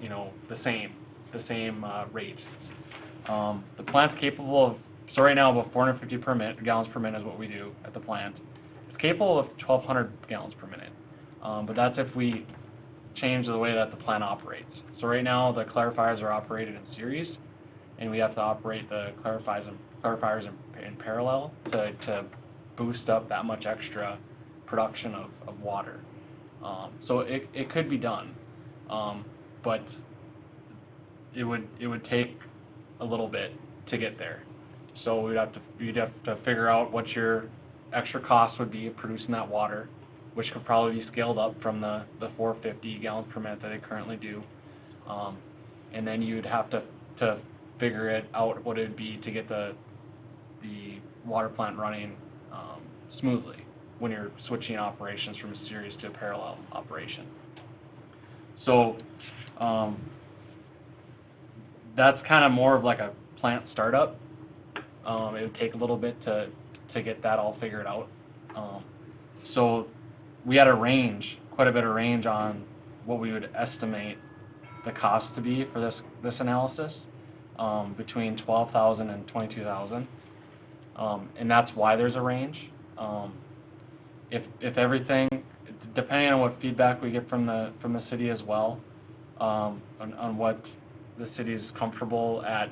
the same rate. The plant's capable of, so right now about 450 gallons per minute is what we do at the plant. It's capable of 1,200 gallons per minute, but that's if we change the way that the plant operates. So right now the clarifiers are operated in series, and we have to operate the clarifiers in parallel to boost up that much extra production of water. So it could be done, but it would take a little bit to get there. So you'd have to figure out what your extra cost would be of producing that water, which could probably be scaled up from the 450 gallons per minute that they currently do. And then you'd have to figure it out what it would be to get the water plant running smoothly when you're switching operations from a series to a parallel operation. So that's kind of more of like a plant startup. It would take a little bit to get that all figured out. So we had quite a bit of range on what we would estimate the cost to be for this analysis, between $12,000 and $22,000, and that's why there's a range. If everything, depending on what feedback we get from the city as well, on what the city's comfortable at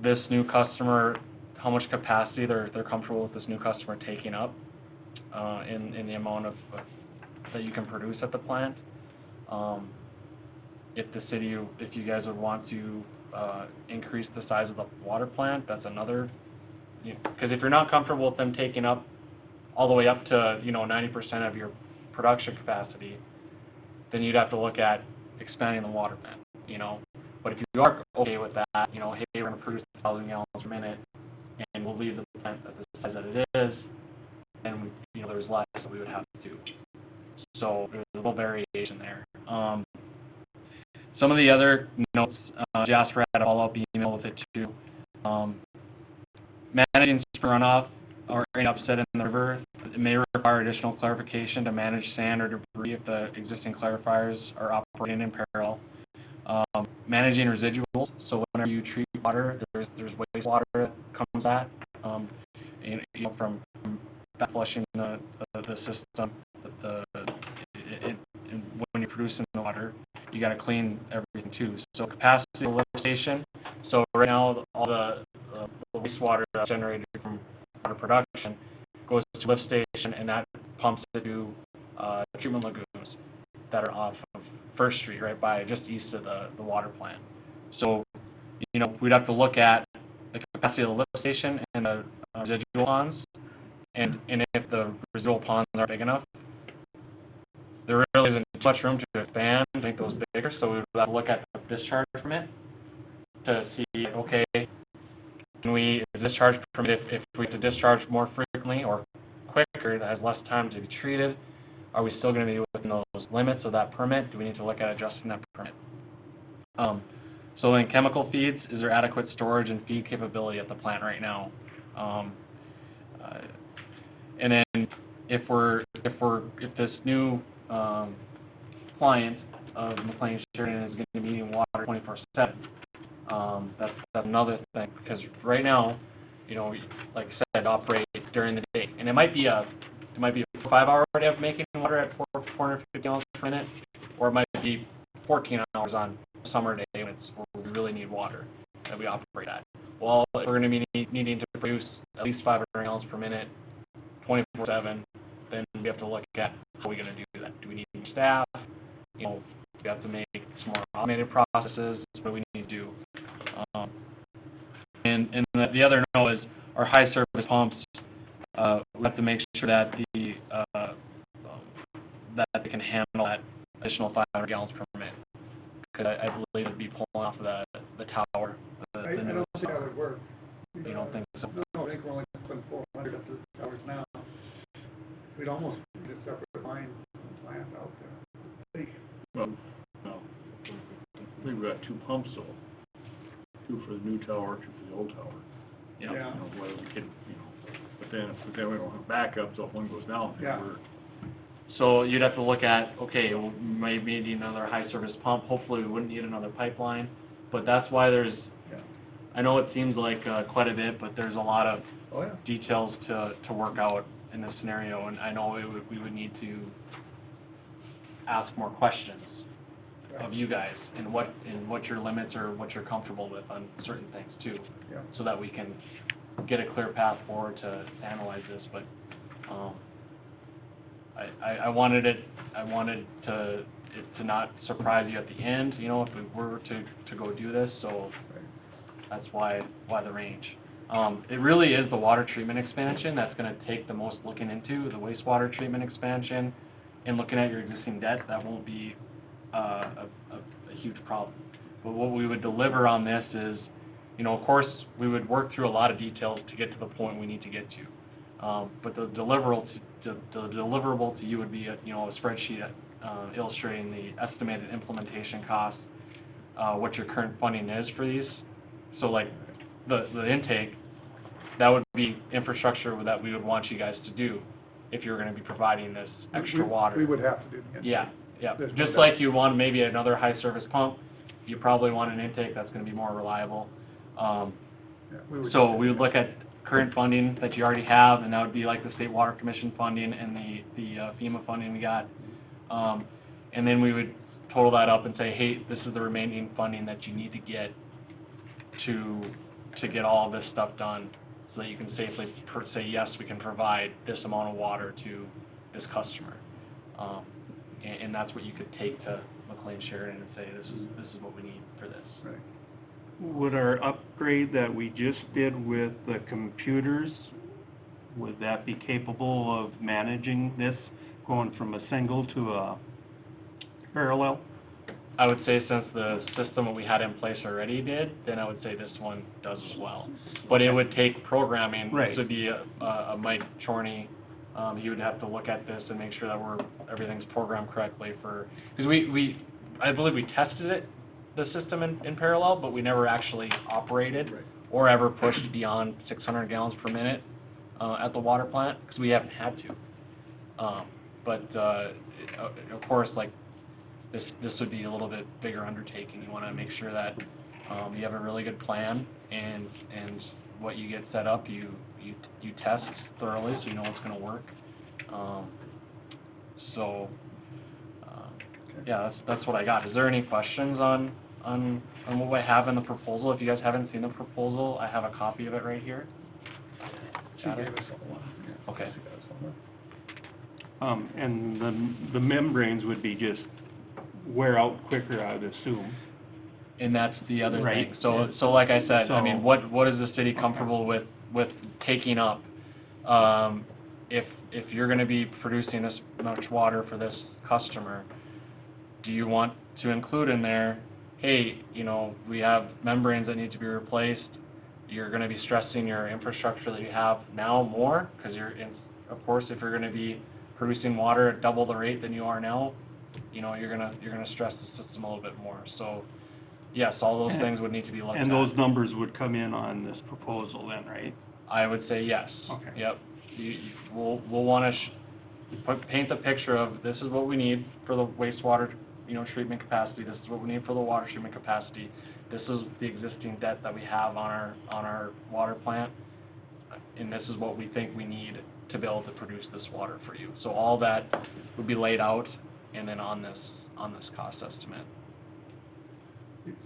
this new customer, how much capacity they're comfortable with this new customer taking up, in the amount of, that you can produce at the plant. If you guys would want to, increase the size of the water plant, that's another, because if you're not comfortable with them taking up all the way up to, 90% of your production capacity, then you'd have to look at expanding the water plant, But if you are okay with that, hey, we're gonna produce 1,000 gallons per minute, and we'll leave the plant at the size that it is, and, there's less that we would have to do. So there's a little variation there. Some of the other notes, Jasper had a follow-up email with it too. Managing spring runoff or any upset in the river, it may require additional clarification to manage sand or debris if the existing clarifiers are operating in parallel. Managing residuals, so whenever you treat water, there's wastewater that comes at, from back flushing the system, and when you're producing the water, you got to clean everything too. So capacity of the lift station. So right now, all the wastewater that's generated from water production goes to lift station, and that pumps it to treatment lagoons that are off of First Street, right by just east of the water plant. So, we'd have to look at the capacity of the lift station and the residual ponds, and if the residual ponds are big enough, there really isn't much room to expand to make those bigger, so we would have to look at the discharge permit to see, okay, can we discharge permit if we have to discharge more frequently or quicker, that has less time to be treated, are we still going to be within those limits of that permit? Do we need to look at adjusting that permit? So in chemical feeds, is there adequate storage and feed capability at the plant right now? And then if this new client of McLean Sheridan is going to be needing water 24/7, that's another thing, because right now, like I said, operate during the day, and it might be a 5-hour day of making water at 450 gallons per minute, or it might be 14 hours on a summer day when we really need water that we operate at. Well, if we're going to be needing to produce at least 500 gallons per minute, 24/7, then we have to look at how we're going to do that. Do we need more staff? We have to make some more automated processes. What do we need to do? And the other note is our high service pumps. We have to make sure that that they can handle that additional 500 gallons per minute, because I believe it'd be pulling off of the tower. I don't think that would work. You don't think so? No, I think we're only putting 400 up to the towers now. We'd almost need a separate line plant out there. Well, no, I think we've got 2 pumps though. 2 for the new tower, 2 for the old tower. Yeah. Whether we can, but then we don't have backup, so if one goes down, Yeah. So you'd have to look at, okay, we may need another high service pump. Hopefully we wouldn't need another pipeline, but that's why there's, I know it seems like quite a bit, but there's a lot of details to work out in this scenario, and I know we would need to ask more questions of you guys and what your limits are, what you're comfortable with on certain things too, so that we can get a clear path forward to analyze this. But I wanted it to not surprise you at the end, if we were to go do this. So that's why the range. It really is the water treatment expansion that's going to take the most looking into, the wastewater treatment expansion, and looking at your existing debt. That won't be a huge problem. But what we would deliver on this is, of course, we would work through a lot of details to get to the point we need to get to. But the deliverable to you would be a spreadsheet illustrating the estimated implementation costs, what your current funding is for these. So like the intake, that would be infrastructure that we would want you guys to do if you're going to be providing this extra water. We would have to do the intake. Yeah. There's no Just doubt. like you want maybe another high service pump, you probably want an intake that's going to be more reliable. So we would look at current funding that you already have, and that would be like the State Water Commission funding and the FEMA funding we got. And then we would total that up and say, hey, this is the remaining funding that you need to get to get all of this stuff done, so that you can safely say, yes, we can provide this amount of water to this customer. And that's what you could take to McLean Sheridan and say, this is what we need for this. Right. Would our upgrade that we just did with the computers, would that be capable of managing this, going from a single to a parallel? I would say since the system that we had in place already did, then I would say this one does as well. But it would take programming. Right. This would be a Mike Chorney. He would have to look at this and make sure that everything's programmed correctly because I believe we tested it, the system in parallel, but we never actually operated or ever pushed beyond 600 gallons per minute at the water plant, because we haven't had to. But of course, like, this would be a little bit bigger undertaking. You want to make sure that you have a really good plan, and what you get set up, you test thoroughly so you know what's going to work. Yeah, that's what I got. Is there any questions on what we have in the proposal? If you guys haven't seen the proposal, I have a copy of it right here. She gave us all one. Yeah. Okay. She got us all one. And the membranes would be just wear out quicker, I would assume. And that's the other Right. thing. So like I said, I So- mean, what is the city comfortable with taking up? If you're gonna be producing this much water for this customer, do you want to include in there, hey, we have membranes that need to be replaced, you're gonna be stressing your infrastructure that you have now more, because of course, if you're gonna be producing water at double the rate than you are now, you're gonna stress the system a little bit more. So, yes, all those things would need to be looked at. And those numbers would come in on this proposal then, right? I would say yes. Okay. Yep. We'll want to paint the picture of, this is what we need for the wastewater, treatment capacity. This is what we need for the water treatment capacity. This is the existing debt that we have on our water plant, and this is what we think we need to be able to produce this water for you. So all that would be laid out, and then on this cost estimate.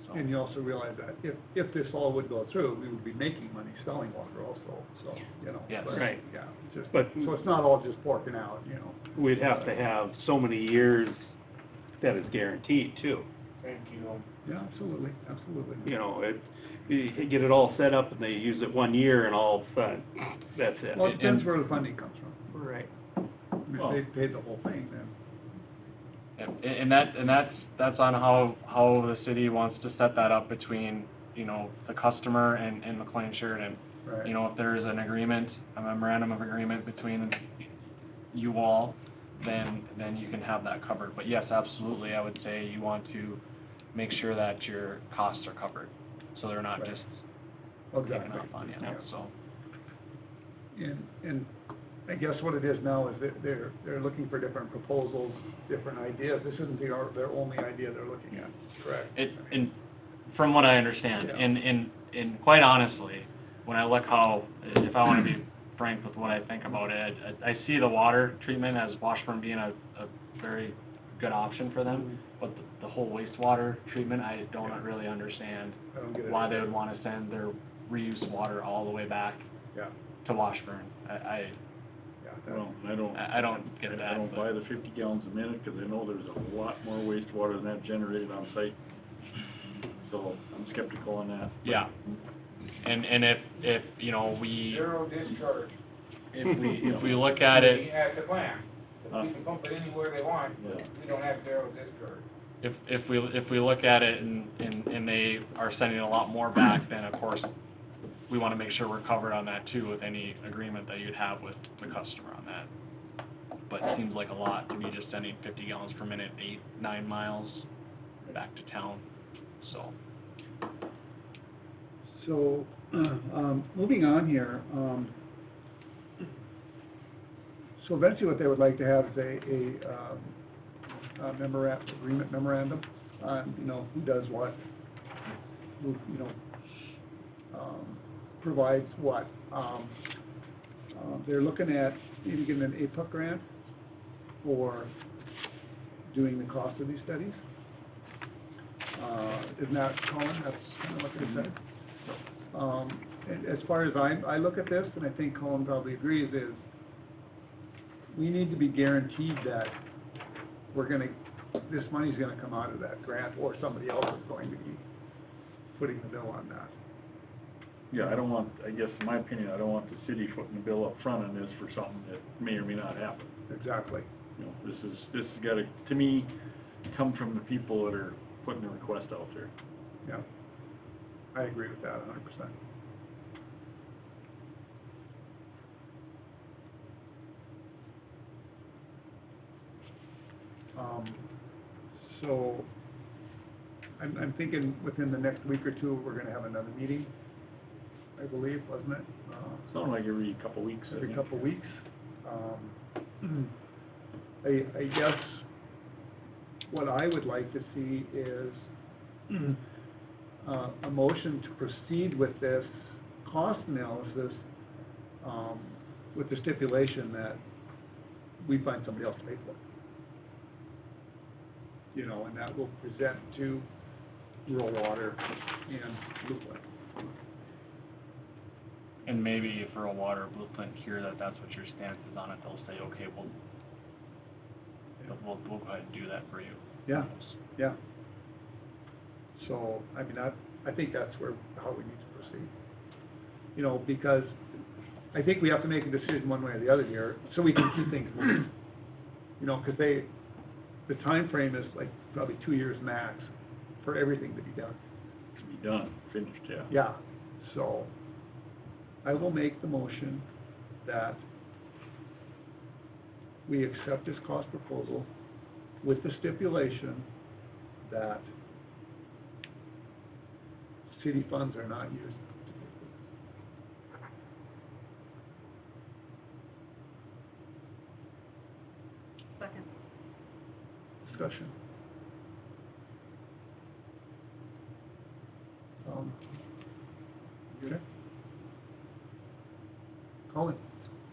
So. And you also realize that if this all would go through, we would be making money selling water also, so, Yes. but, Right. yeah, But- so it's not all just porking out, We'd have to have so many years that is guaranteed too. Thank you. Yeah, absolutely, absolutely. You get it all set up and they use it 1 year and all of a sudden, that's it. Well, it depends where the funding comes from. Right. If they paid the whole thing, then. And that's on how the city wants to set that up between, the customer and McLean Sheridan. Right. If there's an agreement, a memorandum of agreement between you all, then you can have that covered. But yes, absolutely, I would say you want to make sure that your costs are covered, so they're not Right. just Exactly. taken off on you, Yeah. so. And I guess what it is now is that they're looking for different proposals, different ideas. This isn't their only idea they're looking at, correct? And from what I understand, Yeah. and quite honestly, when I look if I want to be frank with what I think about it, I see the water treatment as Washburn being a very good option for them, but the whole wastewater treatment, I don't really understand I don't get it. why they would want to send their reused water all the way back Yeah, to Washburn. yeah. Well, I don't get that. I don't but- buy the 50 gallons a minute, because I know there's a lot more wastewater than that generated on site. So I'm skeptical on that. Yeah. And if we, Zero discharge. if we look at it, At the plant. If we can pump it anywhere they want, Yeah. we don't have zero discharge. if we look at it and they are sending a lot more back, then of course, we want to make sure we're covered on that too, with any agreement that you'd have with the customer on that. But it seems like a lot to be just sending 50 gallons per minute, 8-9 miles back to town, so. So, moving on here, so eventually what they would like to have is a agreement memorandum on, who does what, who, provides what. They're looking at maybe getting an APUC grant for doing the cost of these studies. Isn't that, Colin, that's kind of what they said? And as far as I look at this, and I think Colin probably agrees, is we need to be guaranteed that this money's gonna come out of that grant, or somebody else is going to be putting the bill on that. Yeah, I guess in my opinion, I don't want the city footing the bill up front on this for something that may or may not happen. Exactly. You know, this has gotta, to me, come from the people that are putting the request out there. Yeah. I agree with that 100%. So, I'm thinking within the next week or two, we're gonna have another meeting, I believe, wasn't it? Sound like every couple weeks, I Every think. couple weeks. I guess what I would like to see is a motion to proceed with this cost analysis, with the stipulation that we find somebody else to pay for it. You know, and that will present to rural water and Blue Flint. And maybe if rural water, Blue Flint hear that that's what your stance is on it, they'll say, okay, we'll go ahead and do that for you. Yeah, yeah. So, I mean, I think that's how we need to proceed. You know, because I think we have to make a decision one way or the other here, so we can keep things moving. You know, because the time frame is like probably 2 years max for everything to be done. To be done, finished, yeah. Yeah, so I will make the motion that we accept this cost proposal with the stipulation that city funds are not used to pay for this. Second. Discussion. Okay. Colin?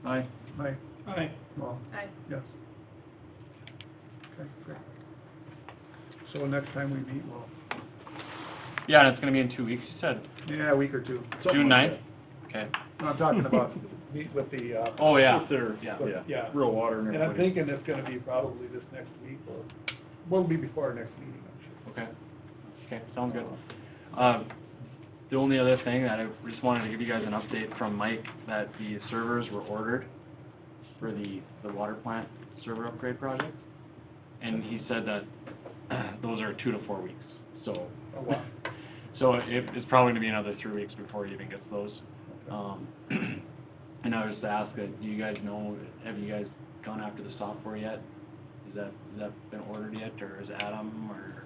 Aye. Aye. Aye. Well, Aye. yes. Okay, great. So next time we meet, we'll, Yeah, and it's gonna be in 2 weeks, you said? yeah, a week or two. June 9th? Okay. No, I'm talking about meet with the, Oh, yeah. With their, Yeah. Yeah. rural water and and I'm everybody. thinking it's gonna be probably this next week, or, will be before our next meeting, I'm sure. Okay. Okay, sounds good. The only other thing that I just wanted to give you guys an update from Mike, that the servers were ordered for the water plant server upgrade project. And he said that those are 2 to 4 weeks, so. Oh, wow. So it's probably gonna be another 3 weeks before he even gets those. And I was to ask, do you guys know, have you guys gone after the software yet? Has that been ordered yet, or is Adam, or?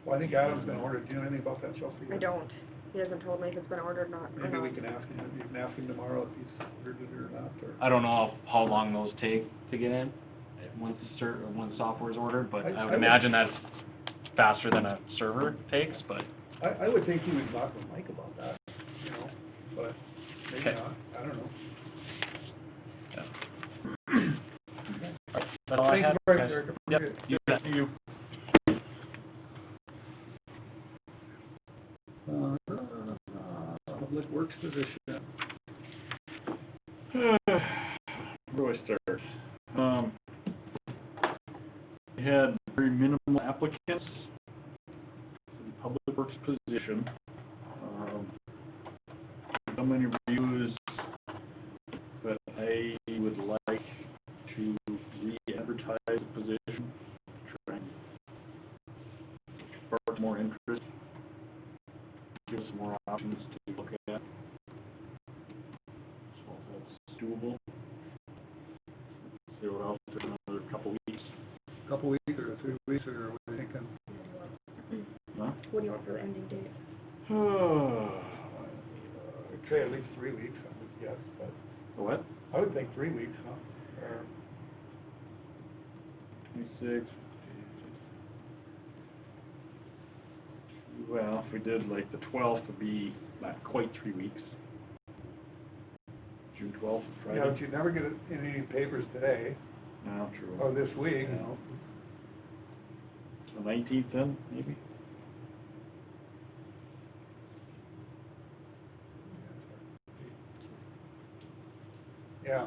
Well, I think Adam's been ordered, do you know anything about that, Chelsea? I don't. He hasn't told me if it's been ordered or not. Maybe we can ask him, you can ask him tomorrow if he's ordered it or not, or. I don't know how long those take to get in, once software is ordered, but I I would would- imagine that's faster than a server takes, but. I would think he would talk with Mike about that, you know, but maybe Okay. not, I don't know. That's all I Thank have, you very guys. much, Eric. Yep, Appreciate it. you bet. You. Public Works position. Where do I start? We had very minimal applicants for the public works position. Some interviews, but I would like to re-advertise the position, try and spark more interest, give us more options to look at. So if that's doable. See what else in another couple weeks. Couple weeks or 3 weeks, or what are you thinking? Huh? What do you want for the ending date? I'd say at least 3 weeks, I would guess, but What? I would think 3 weeks, huh? Or, 26. Well, if we did like the 12th would be not quite 3 weeks. June 12th, Friday. yeah, but you'd never get it in any papers today, No, true. or this week, you know. the 19th then, maybe? Yeah,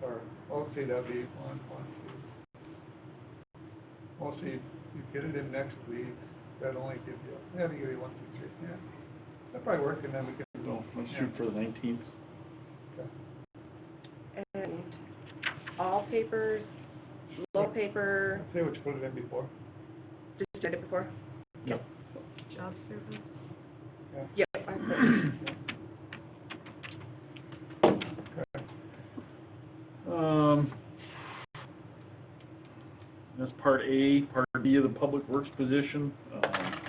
or, let's see, that'd be one, two. Well, see, you get it in next week, that'll only give you, that'll give you 1, 2, 3, yeah. That'll probably work, and then we can. So, let's shoot for the 19th. Okay. And all papers, low paper, Say what you put it in before. just did it before? Yep. Job service. Yep, I put, Okay. That's part A. Part B of the Public Works position. I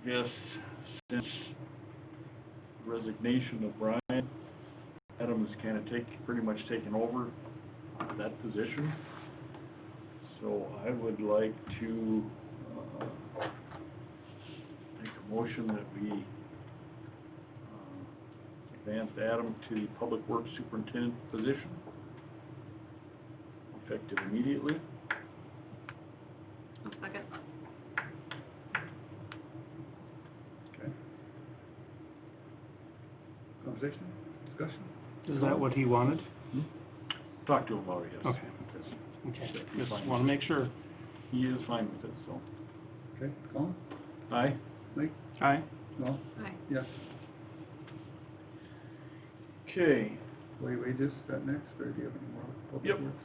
guess since resignation of Brian, Adam has kind of pretty much taken over that position. So I would like to make a motion that we advance Adam to the Public Works Superintendent position, effective immediately. Second. Okay. Conversation, discussion? Is that what he wanted? Talk to him about it, yes. Okay. Because Okay, he's just fine want to make sure. He is fine with it, so. Okay, Colin? Aye? Mike? Aye. No? Aye. Yes. Okay. Wages, that next, or do you have any more public Yep. works?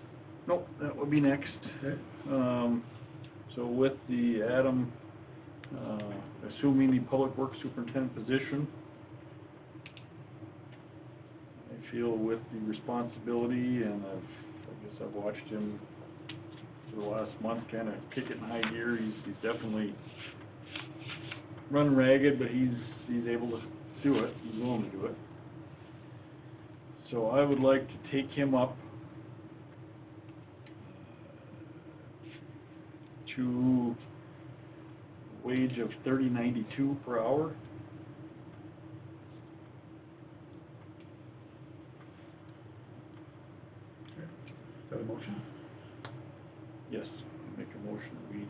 Nope, that would be next. Okay. So with the Adam, assuming the Public Works Superintendent position, I feel with the responsibility, and I guess I've watched him for the last month kind of kick it in high gear. He's definitely running ragged, but he's able to do it. He's willing to do it. So I would like to take him up to a wage of $30.92 per hour. Is that a motion? Yes, make a motion that we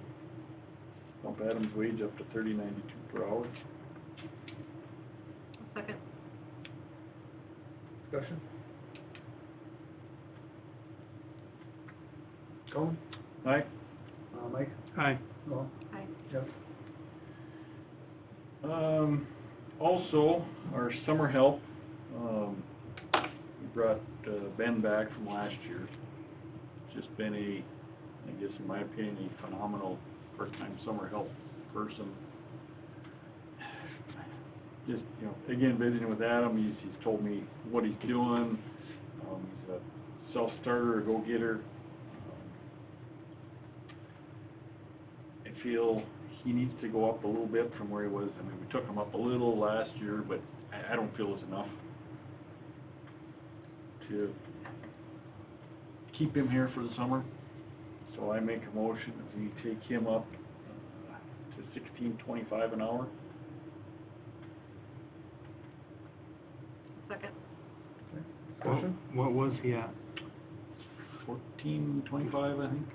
bump Adam's wage up to $30.92 per hour. Second. Discussion? Colin? Aye? Mike? Aye. No? Aye. Yes. Also, our summer help, we brought Ben back from last year. Just been I guess in my opinion, a phenomenal part-time summer help person. Just, again, visiting with Adam, he's told me what he's doing. He's a self-starter, a go-getter. I feel he needs to go up a little bit from where he was. I mean, we took him up a little last year, but I don't feel it's enough to keep him here for the summer. So I make a motion that we take him up to $16.25 an hour. Second. Discussion? What was he at? $14.25, I think.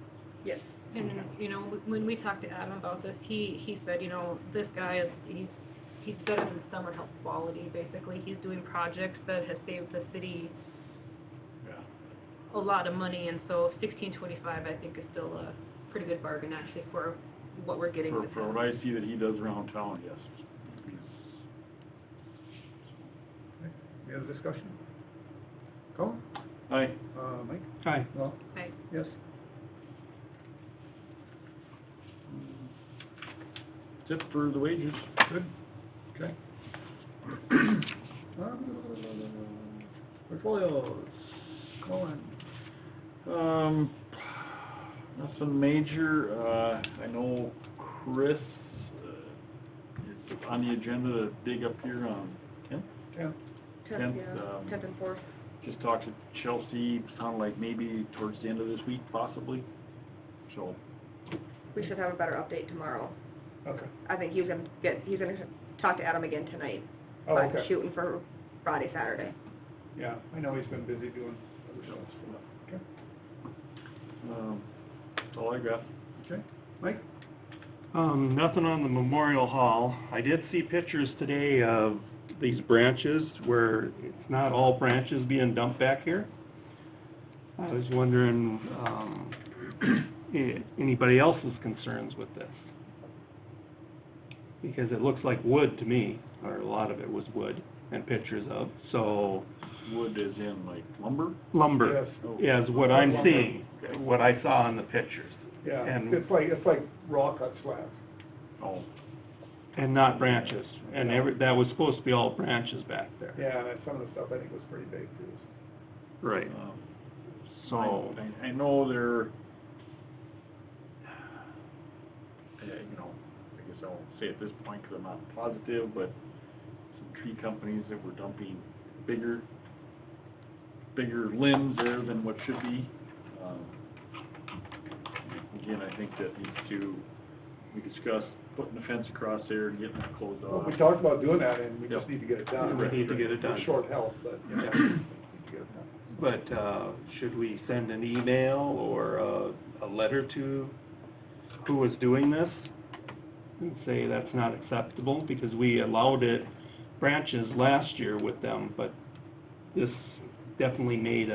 yes. And, when we talked to Adam about this, he said, this guy he's better than summer help quality, basically. He's doing projects that has saved the city Yeah. a lot of money, and so $16.25 I think is still a pretty good bargain actually for what we're getting with For him. what I see that he does around town, yes. Any other discussion? Colin? Aye. Mike? Aye. No? Aye. Yes. That's it for the wages. Good. Okay. Portfolios. Colin? Nothing major. I know Chris is on the agenda to dig up here on 10th. Yeah. 10th, yeah, Tenth, 10th and 4th. Just talked to Chelsea, sounded like maybe towards the end of this week possibly. So, We should have a better update tomorrow. Okay. I think he's gonna talk to Adam again tonight. Oh, But okay. shooting for Friday, Saturday. Yeah, I know he's been busy doing other stuff, so, okay. That's all I got. Okay, Mike? Nothing on the Memorial Hall. I did see pictures today of these branches where it's not all branches being dumped back here. I was wondering, anybody else's concerns with this? Because it looks like wood to me, or a lot of it was wood and pictures of, so. Wood is in like lumber? Lumber Yes. is what I'm Lumber. seeing, what I saw in the pictures. Yeah, And- it's like raw cut slabs. Oh, And not branches, and that was supposed to be all branches back there. Yeah, and some of the stuff I think was pretty big too. Right. So, I know they're, you know, I guess I won't say at this point because I'm not positive, but some tree companies that were dumping bigger limbs there than what should be. Again, I think that we discussed putting the fence across there and getting that closed Well, off. we talked about doing that, and we just Yep. need to get it done. We need to get it done. We're short help, but, you know, Yeah. we need to get it done. but, should we send an email or a letter to who was doing this? And say that's not acceptable, because we allowed branches last year with them, but this definitely made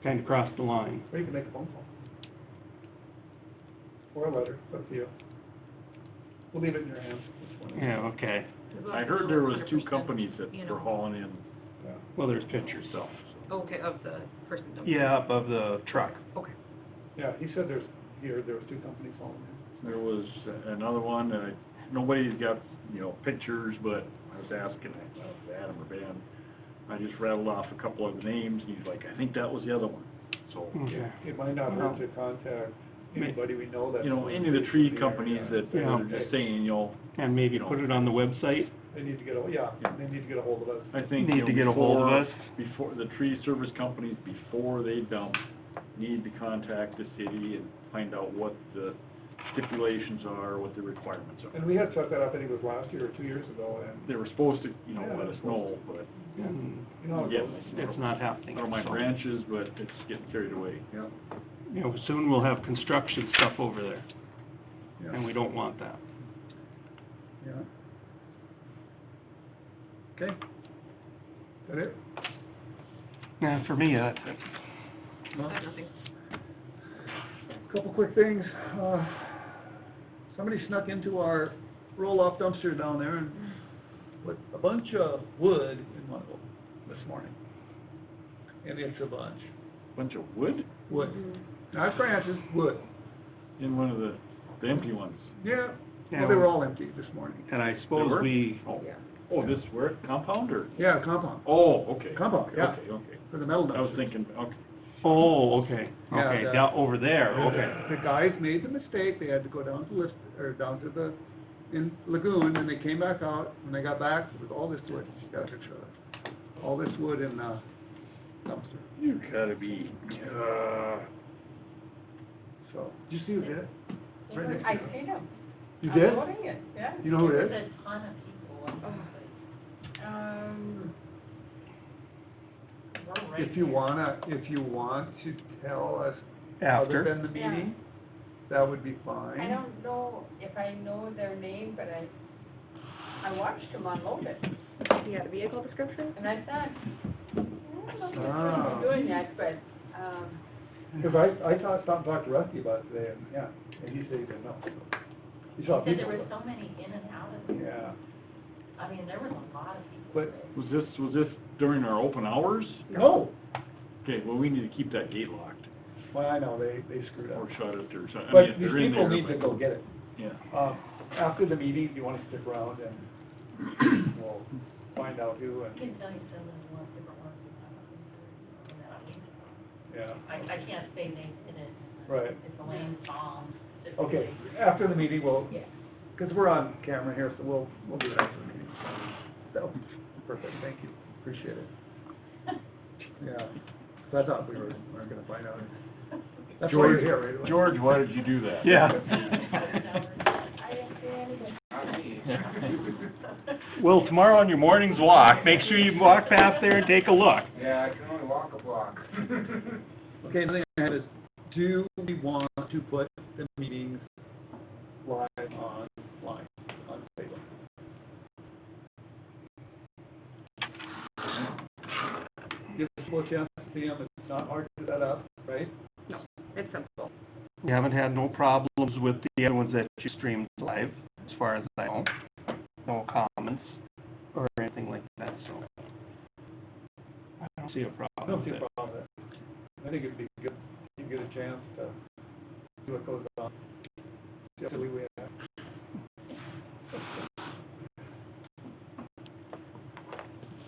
kind of crossed the line. Or you can make a phone call. Or a letter, up to you. We'll leave it in your hands. Which one? Yeah, okay. I heard there was 2 100%, companies that you know. were hauling in. Yeah. Well, there's pictures, so. Okay, of the person dumping. Yeah, up of the truck. Okay. Yeah, he said there was 2 companies hauling in. There was another one, and nobody's got, you know, pictures, but I was asking Adam or Ben. I just rattled off a couple of the names, and he's like, I think that was the other one. So, Okay. It might not hurt to contact anybody we know that. you know, any of the tree companies that Yeah. are just saying, you know, And maybe put it on the website? They need to get they need to get a hold of us. I think, Need you know, to get a hold of us. before, the tree service companies, before they dump, need to contact the city and find out what the stipulations are, what the requirements are. And we had set that up, I think it was last year or 2 years ago, and, They were supposed to, you know, Yeah, let us know, but, And you know, how it yeah, goes. it's not happening. I don't mind so. branches, but it's getting carried away. Yeah, You know, soon we'll have construction stuff over there, and yeah, we don't want that. yeah. Okay. Is that it? Yeah, for me, that's it. No? I have nothing. Couple quick things. Somebody snuck into our roll-off dumpster down there and put a bunch of wood in one of them this morning. And it's a bunch. Bunch of wood Wood. Not branches, wood. in one of the empty ones. Yeah. Yeah, Well, they were all empty this morning. And I They suppose were? we, Oh, this, where, compound or? Yeah, compound. Oh, okay. Compound, yeah. Okay. For the metal dumpster. I was thinking, okay. oh, okay, Yeah, okay, the- down over there, okay. The guys made the mistake, they had to go down to down to the, lagoon, and they came back out, when they got back, there was all this wood, you got a picture of it. All this wood in the dumpster, You gotta be, so, did you see who did it? Right next to I you. seen him. You I'm did? voting it, yeah. You know who it is? There's a ton of people. We're right If you here. want to tell us After. other than the meeting, that would be fine. I don't know if I know their name, but I watched them unload it, You got a vehicle description? and I thought, I don't know if Ah. they're doing that, but, Because I stopped and talked to Rusty about it today, and, yeah, and he said he didn't know, so. He saw he said there people, were so many in and out of it. yeah, I mean, there was a lot of people. but, was this during our open hours? no, Okay, well, we need to keep that gate locked, well, I know, they screwed up. or shut it, or something. I mean, But if these they're in people there, need to but- go get it. Yeah. After the meeting, do you want to stick around and we'll find out who I and, can tell you some of the different ones we have. yeah, I can't say names in it. right. It's Elaine Baum. Okay, after the meeting, we'll, Yeah. because we're on camera here, so we'll do it after the meeting. That'll be perfect, thank you, appreciate it. Yeah, so I thought we weren't gonna find out. That's why you're here, right away. George, why did you do that? Yeah. I didn't say anything. Well, tomorrow on your morning's walk, make sure you walk past there and take a look. Yeah, I can only walk a block. Okay, another thing I have is, do we want to put the meetings live online on Facebook. Give people a chance to see them, it's not hard to set up, right? No, it's simple. We haven't had no problems with the other ones that you streamed live, as far as I know. No comments or anything like that, so. I don't see a I problem don't see with a it. problem with it. I think it'd be good, you get a chance to see what goes on. See how silly we are.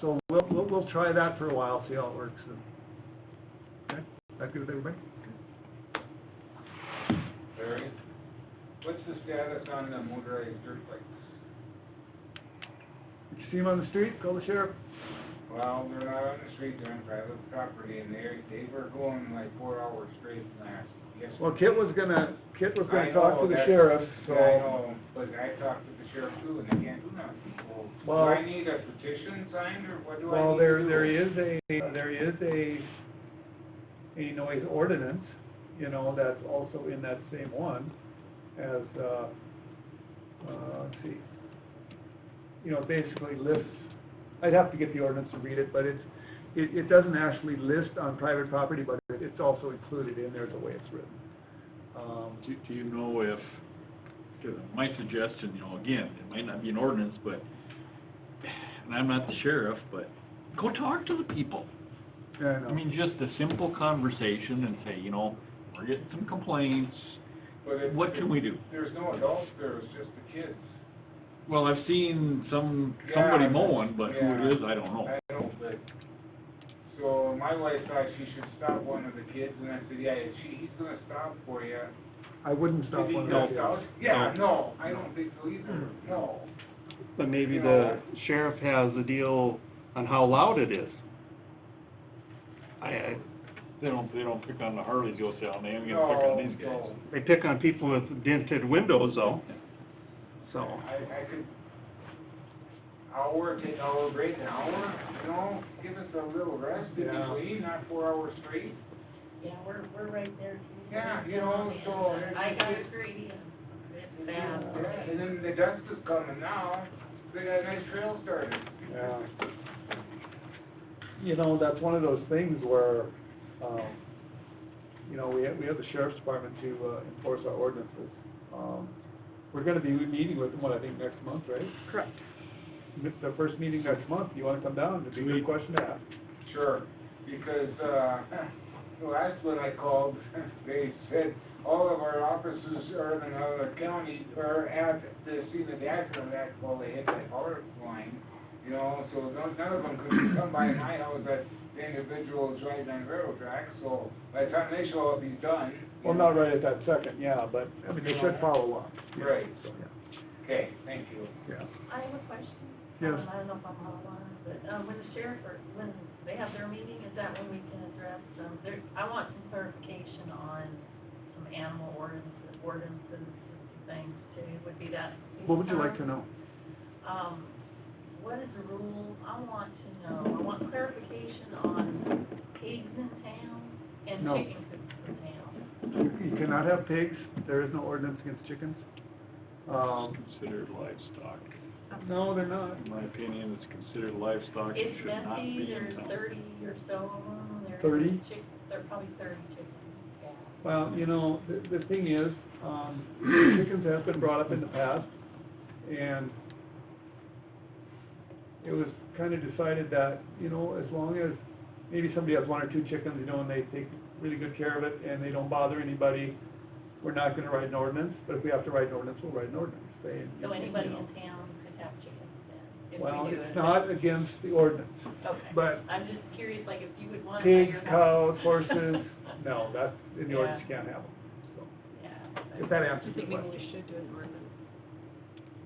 So we'll try that for a while, see how it works. Okay, that good with everybody? Larry, what's the status on the motorized dirt bikes? If you see them on the street, call the sheriff. Well, they're not on the street, they're on private property, and they were going like 4 hours straight last, yesterday. Well, Kit was gonna I talk know, to the that's- sheriff, so. Yeah, I know, but I talked to the sheriff too, and they can't do nothing, so. Do Well- I need a petition signed, or what do I Well, need to do? there is a noise ordinance, you know, that's also in that same one as, let's see. You know, basically lists, I'd have to get the ordinance to read it, but it doesn't actually list on private property, but it's also included in there the way it's written. Do you know if, 'cause my suggestion, you know, again, it might not be an ordinance, but, and I'm not the sheriff, but go talk to the people. Yeah, I know. I mean, just a simple conversation and say, you know, we're getting some complaints, But what can we do? There's no adults there, it's just the kids. Well, I've seen somebody Yeah, mowing, but who yeah. it is, I don't know. I know, but, so my wife thought she should stop one of the kids, and I said, yeah, he's gonna stop for you. I wouldn't stop Did he one of go those. south? Yeah, no, I don't think so either, no. But maybe You the know- sheriff has a deal on how loud it is. They don't pick on the Harleys, you'll say, oh, they ain't gonna pick on these guys. No, They pick on people with dented windows though, so. I could, take hour break, an hour, you know, give us a little rest in Yeah. between, not 4 hours straight. Yeah, we're right there too. Yeah, you know, so. I agree, it's bad. Yeah, and then the dust is coming now, they got a nice trail started. Yeah. You know, that's one of those things where, you know, we have the sheriff's department to enforce our ordinances. We're gonna be meeting with them, I think, next month, right? Correct. The first meeting next month, you wanna come down, it'd be a good question to ask. Sure, because, the last one I called, they said all of our offices are in another county, are at the scene of the accident, well, they hit that power line, you know, so none of them could come by my house, but the individual is riding on railroad tracks, so by the time they show up, he's done. you Well, know. not right at that second, yeah, but, I mean, they should follow up. Right. So, yeah, Okay, thank you. yeah. I have a question. Yes. I don't know if I'm out of line, but, when the sheriff, or when they have their meeting, is that when we can address, I want some clarification on some animal ordinances and things too, would be that. What would you like to know? What is the rule? I want clarification on pigs in town and No. chicken coops in town. You cannot have pigs, there is no ordinance against chickens. It's considered livestock. No, they're not. In my opinion, it's considered livestock, it It's should not messy, be in there's town. 30 or so of them. There's 30? There are probably 30 chickens. Well, you know, the thing is, chickens have been brought up in the past, and it was kind of decided that, you know, as long as maybe somebody has 1 or 2 chickens, you know, and they take really good care of it, and they don't bother anybody, we're not gonna write an ordinance, but if we have to write an ordinance, we'll write an ordinance, saying, So you anybody know. in town could have chickens then? if we Well, do it's it. not against the ordinance, Okay. but I'm just curious, like, if you would want it by pigs, your cows, house. horses, no, that's, in the Yeah. ordinance, you can't have them, so, Yeah. if that I answers think your maybe we question. should do an ordinance.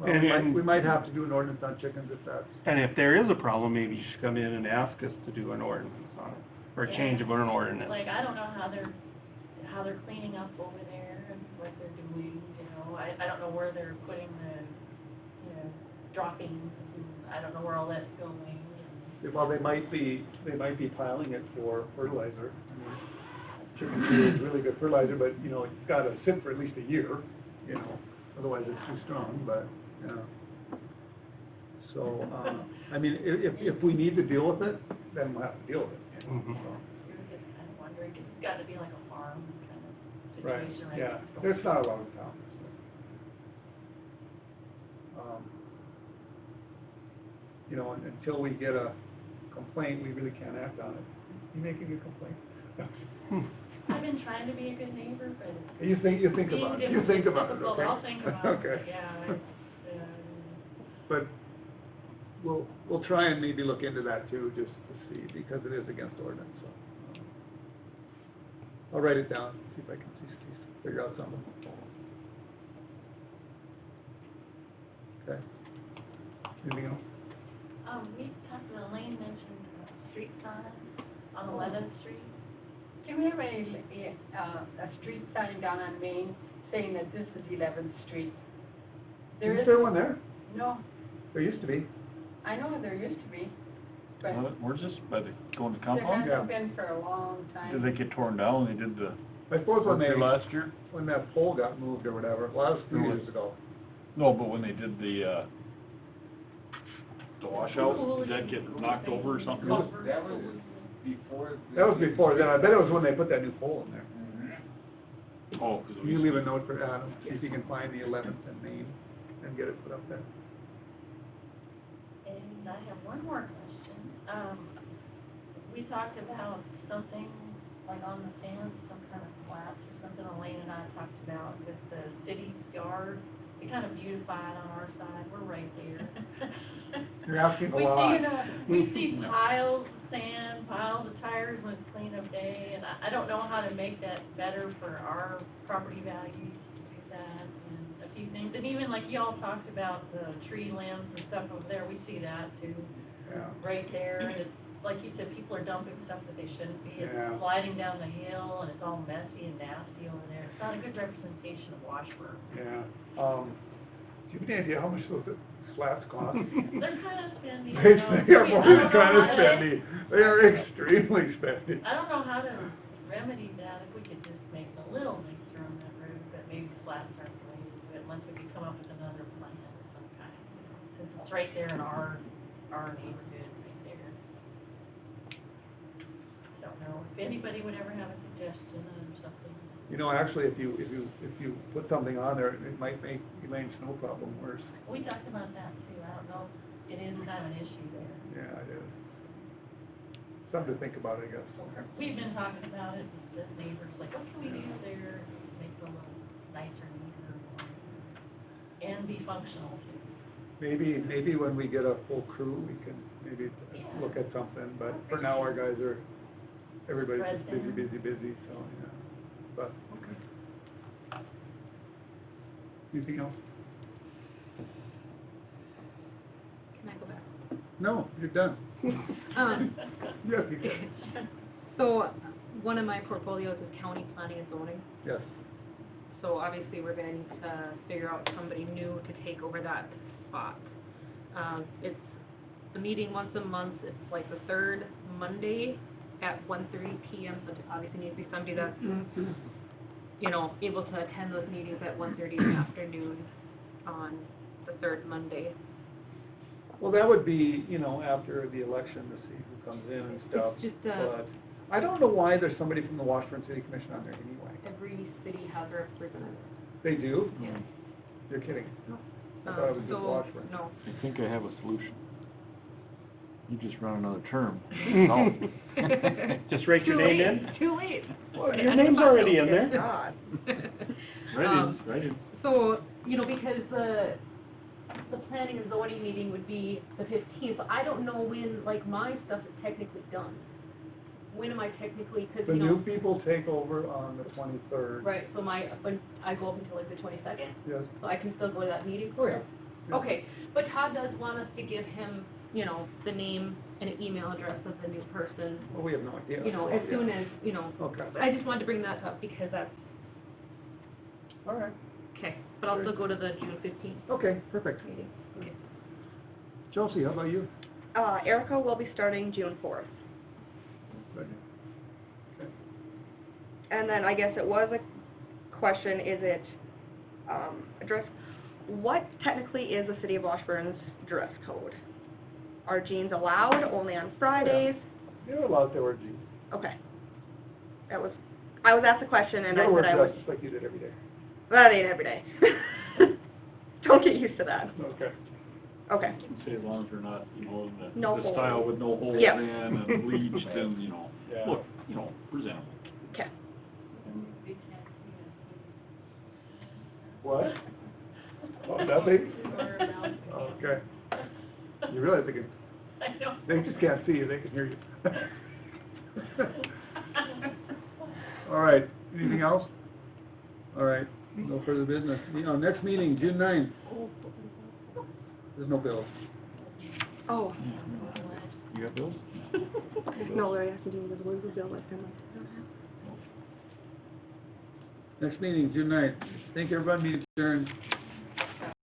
Well, we might have to do an ordinance on chickens if that's, And if there is a problem, maybe you should come in and ask us to do an ordinance on it, or a change of an ordinance. Like, I don't know how they're cleaning up over there and what they're doing, you know, I don't know where they're putting the, droppings, and I don't know where all that's going. well, they might be piling it for fertilizer. chicken feed is really good fertilizer, but, you know, it's gotta sit for at least a year, you know, otherwise it's too strong, but, yeah. So, I mean, if we need to deal with it, then we'll have to deal with it. Mhm. We were just kind of wondering, 'cause it's gotta be like a farm kind of Right, situation right yeah, next door. there's not a lot of town. You know, until we get a complaint, we really can't act on it. You making a complaint? I've been trying to be a good neighbor, but it's. You think being about it, you difficult- think about it, difficult. okay? I'll think about it, Okay. yeah, But we'll try and maybe look into that too, just to see, because it is against ordinance, so. I'll write it down, see if I can figure out something. Okay. Anything else? We talked about, Elaine mentioned street sign on 11th Street. Can we have a street sign down on Main saying that this is 11th Street? Is there one there? No, There used to be. I know there used to be, but Where's this, by the, going to there compound? Yeah. hasn't been for a long Did time. they get torn down, they did the, I suppose when they, last year? when that pole got moved or whatever, well, that was 2 There was- years ago. No, but when they did the washout, did that get knocked over or something? That was before. That was before then, I bet it was when they put that new pole in there. Oh, 'cause Can you leave a note for Adam, see if he can find the 11th and Main and get it put up there? And I have one more question. We talked about something like on the fence, some kind of flats or something Elaine and I talked about with the city's yard. We kind of beautify it on our side, we're right there. You're asking a We lot. we see piles of sand, piles of tires when it's cleanup day, and I don't know how to make that better for our property values to do that, and a few things. And even like y'all talked about the tree limbs and stuff over there, we see that too, Yeah. right there. And it's, like you said, people are dumping stuff that they shouldn't be. It's Yeah. sliding down the hill, and it's all messy and nasty over there. It's not a good representation of Washburn. Yeah. Do you have any idea how much those slats cost? They're kind of spendy. They you know. they are I more don't than know kind of how to- spendy. They are extremely spendy. I don't know how to remedy that, if we could just make it a little nicer on that road, but maybe slats aren't the way to do it, unless we could come up with another plan of some kind. Since it's right there in our neighborhood, right there. Don't know if anybody would ever have a suggestion or something. You know, actually, if you put something on there, it might make Elaine's snow problem worse. We talked about that too, I don't know, it is kind of an issue there. Yeah, it is. Something to think about, I guess. We've been talking about it, just as neighbors, like, what can we do there to make it a little nicer, neater, and be functional too? Maybe when we get a full crew, we can maybe look at something, but for now, our guys are, everybody's just busy, so, yeah. But, okay. Anything else? Can I go back? No, you're done. Um, Yes, you can. So, one of my portfolios is county planning and zoning. Yes. So obviously, we're gonna need to figure out somebody new to take over that spot. It's the meeting once a month, it's like the third Monday at 1:30 PM, so it obviously needs to be somebody that's, you know, able to attend those meetings at 1:30 in the afternoon on the third Monday. Well, that would be, you know, after the election to see who comes in and stuff. It's just, But I don't know why there's somebody from the Washburn City Commission on there anyway. every city has a representative. They do? Yes. You're kidding? No. I thought it was just So, Washburn. no. I think I have a solution. You just run another term. Just write your name in? Too late. Well, your name's already in there. God. Right in. So, you know, because the planning and zoning meeting would be the 15th, but I don't know when, like, my stuff is technically done. When am I technically, because, The you new know, people take over on the 23rd. right, so when I go up until like the 22nd, Yes. so I can still go to that meeting? Oh, yeah. Yeah. Okay, but Todd does want us to give him, you know, the name and an email address of the new person, Well, we have no idea. you know, so, as yeah. soon as, you know. Okay. But I just wanted to bring that up because that's, All right. okay, but I'll still go to the June 15th Okay, perfect. meeting. Okay. Chelsea, how about you? Erica will be starting June 4th. Good. Okay. And then I guess it was a question, is it, address, what technically is the city of Washburn's dress code? Are jeans allowed only on Fridays? You're allowed to wear jeans. Okay. I was asked a question and I Never wear said I would, dresses like you did every day. that ain't every day. Don't get used to that. Okay. Okay. Say as long as they're not, you know, No the holes. style with no holes in Yeah. and bleached and, you know, Yeah. look, you know, presentable. Okay. What? Oh, nothing? Okay. You realize they can, they just can't see you, they can hear you. All right, anything else? All right, no further business. Next meeting, June 9th. There's no bills. Oh, You got bills? no, Larry asked me to do the ones with Bill last time. Next meeting, June 9th. Thank you, everybody, meeting adjourned.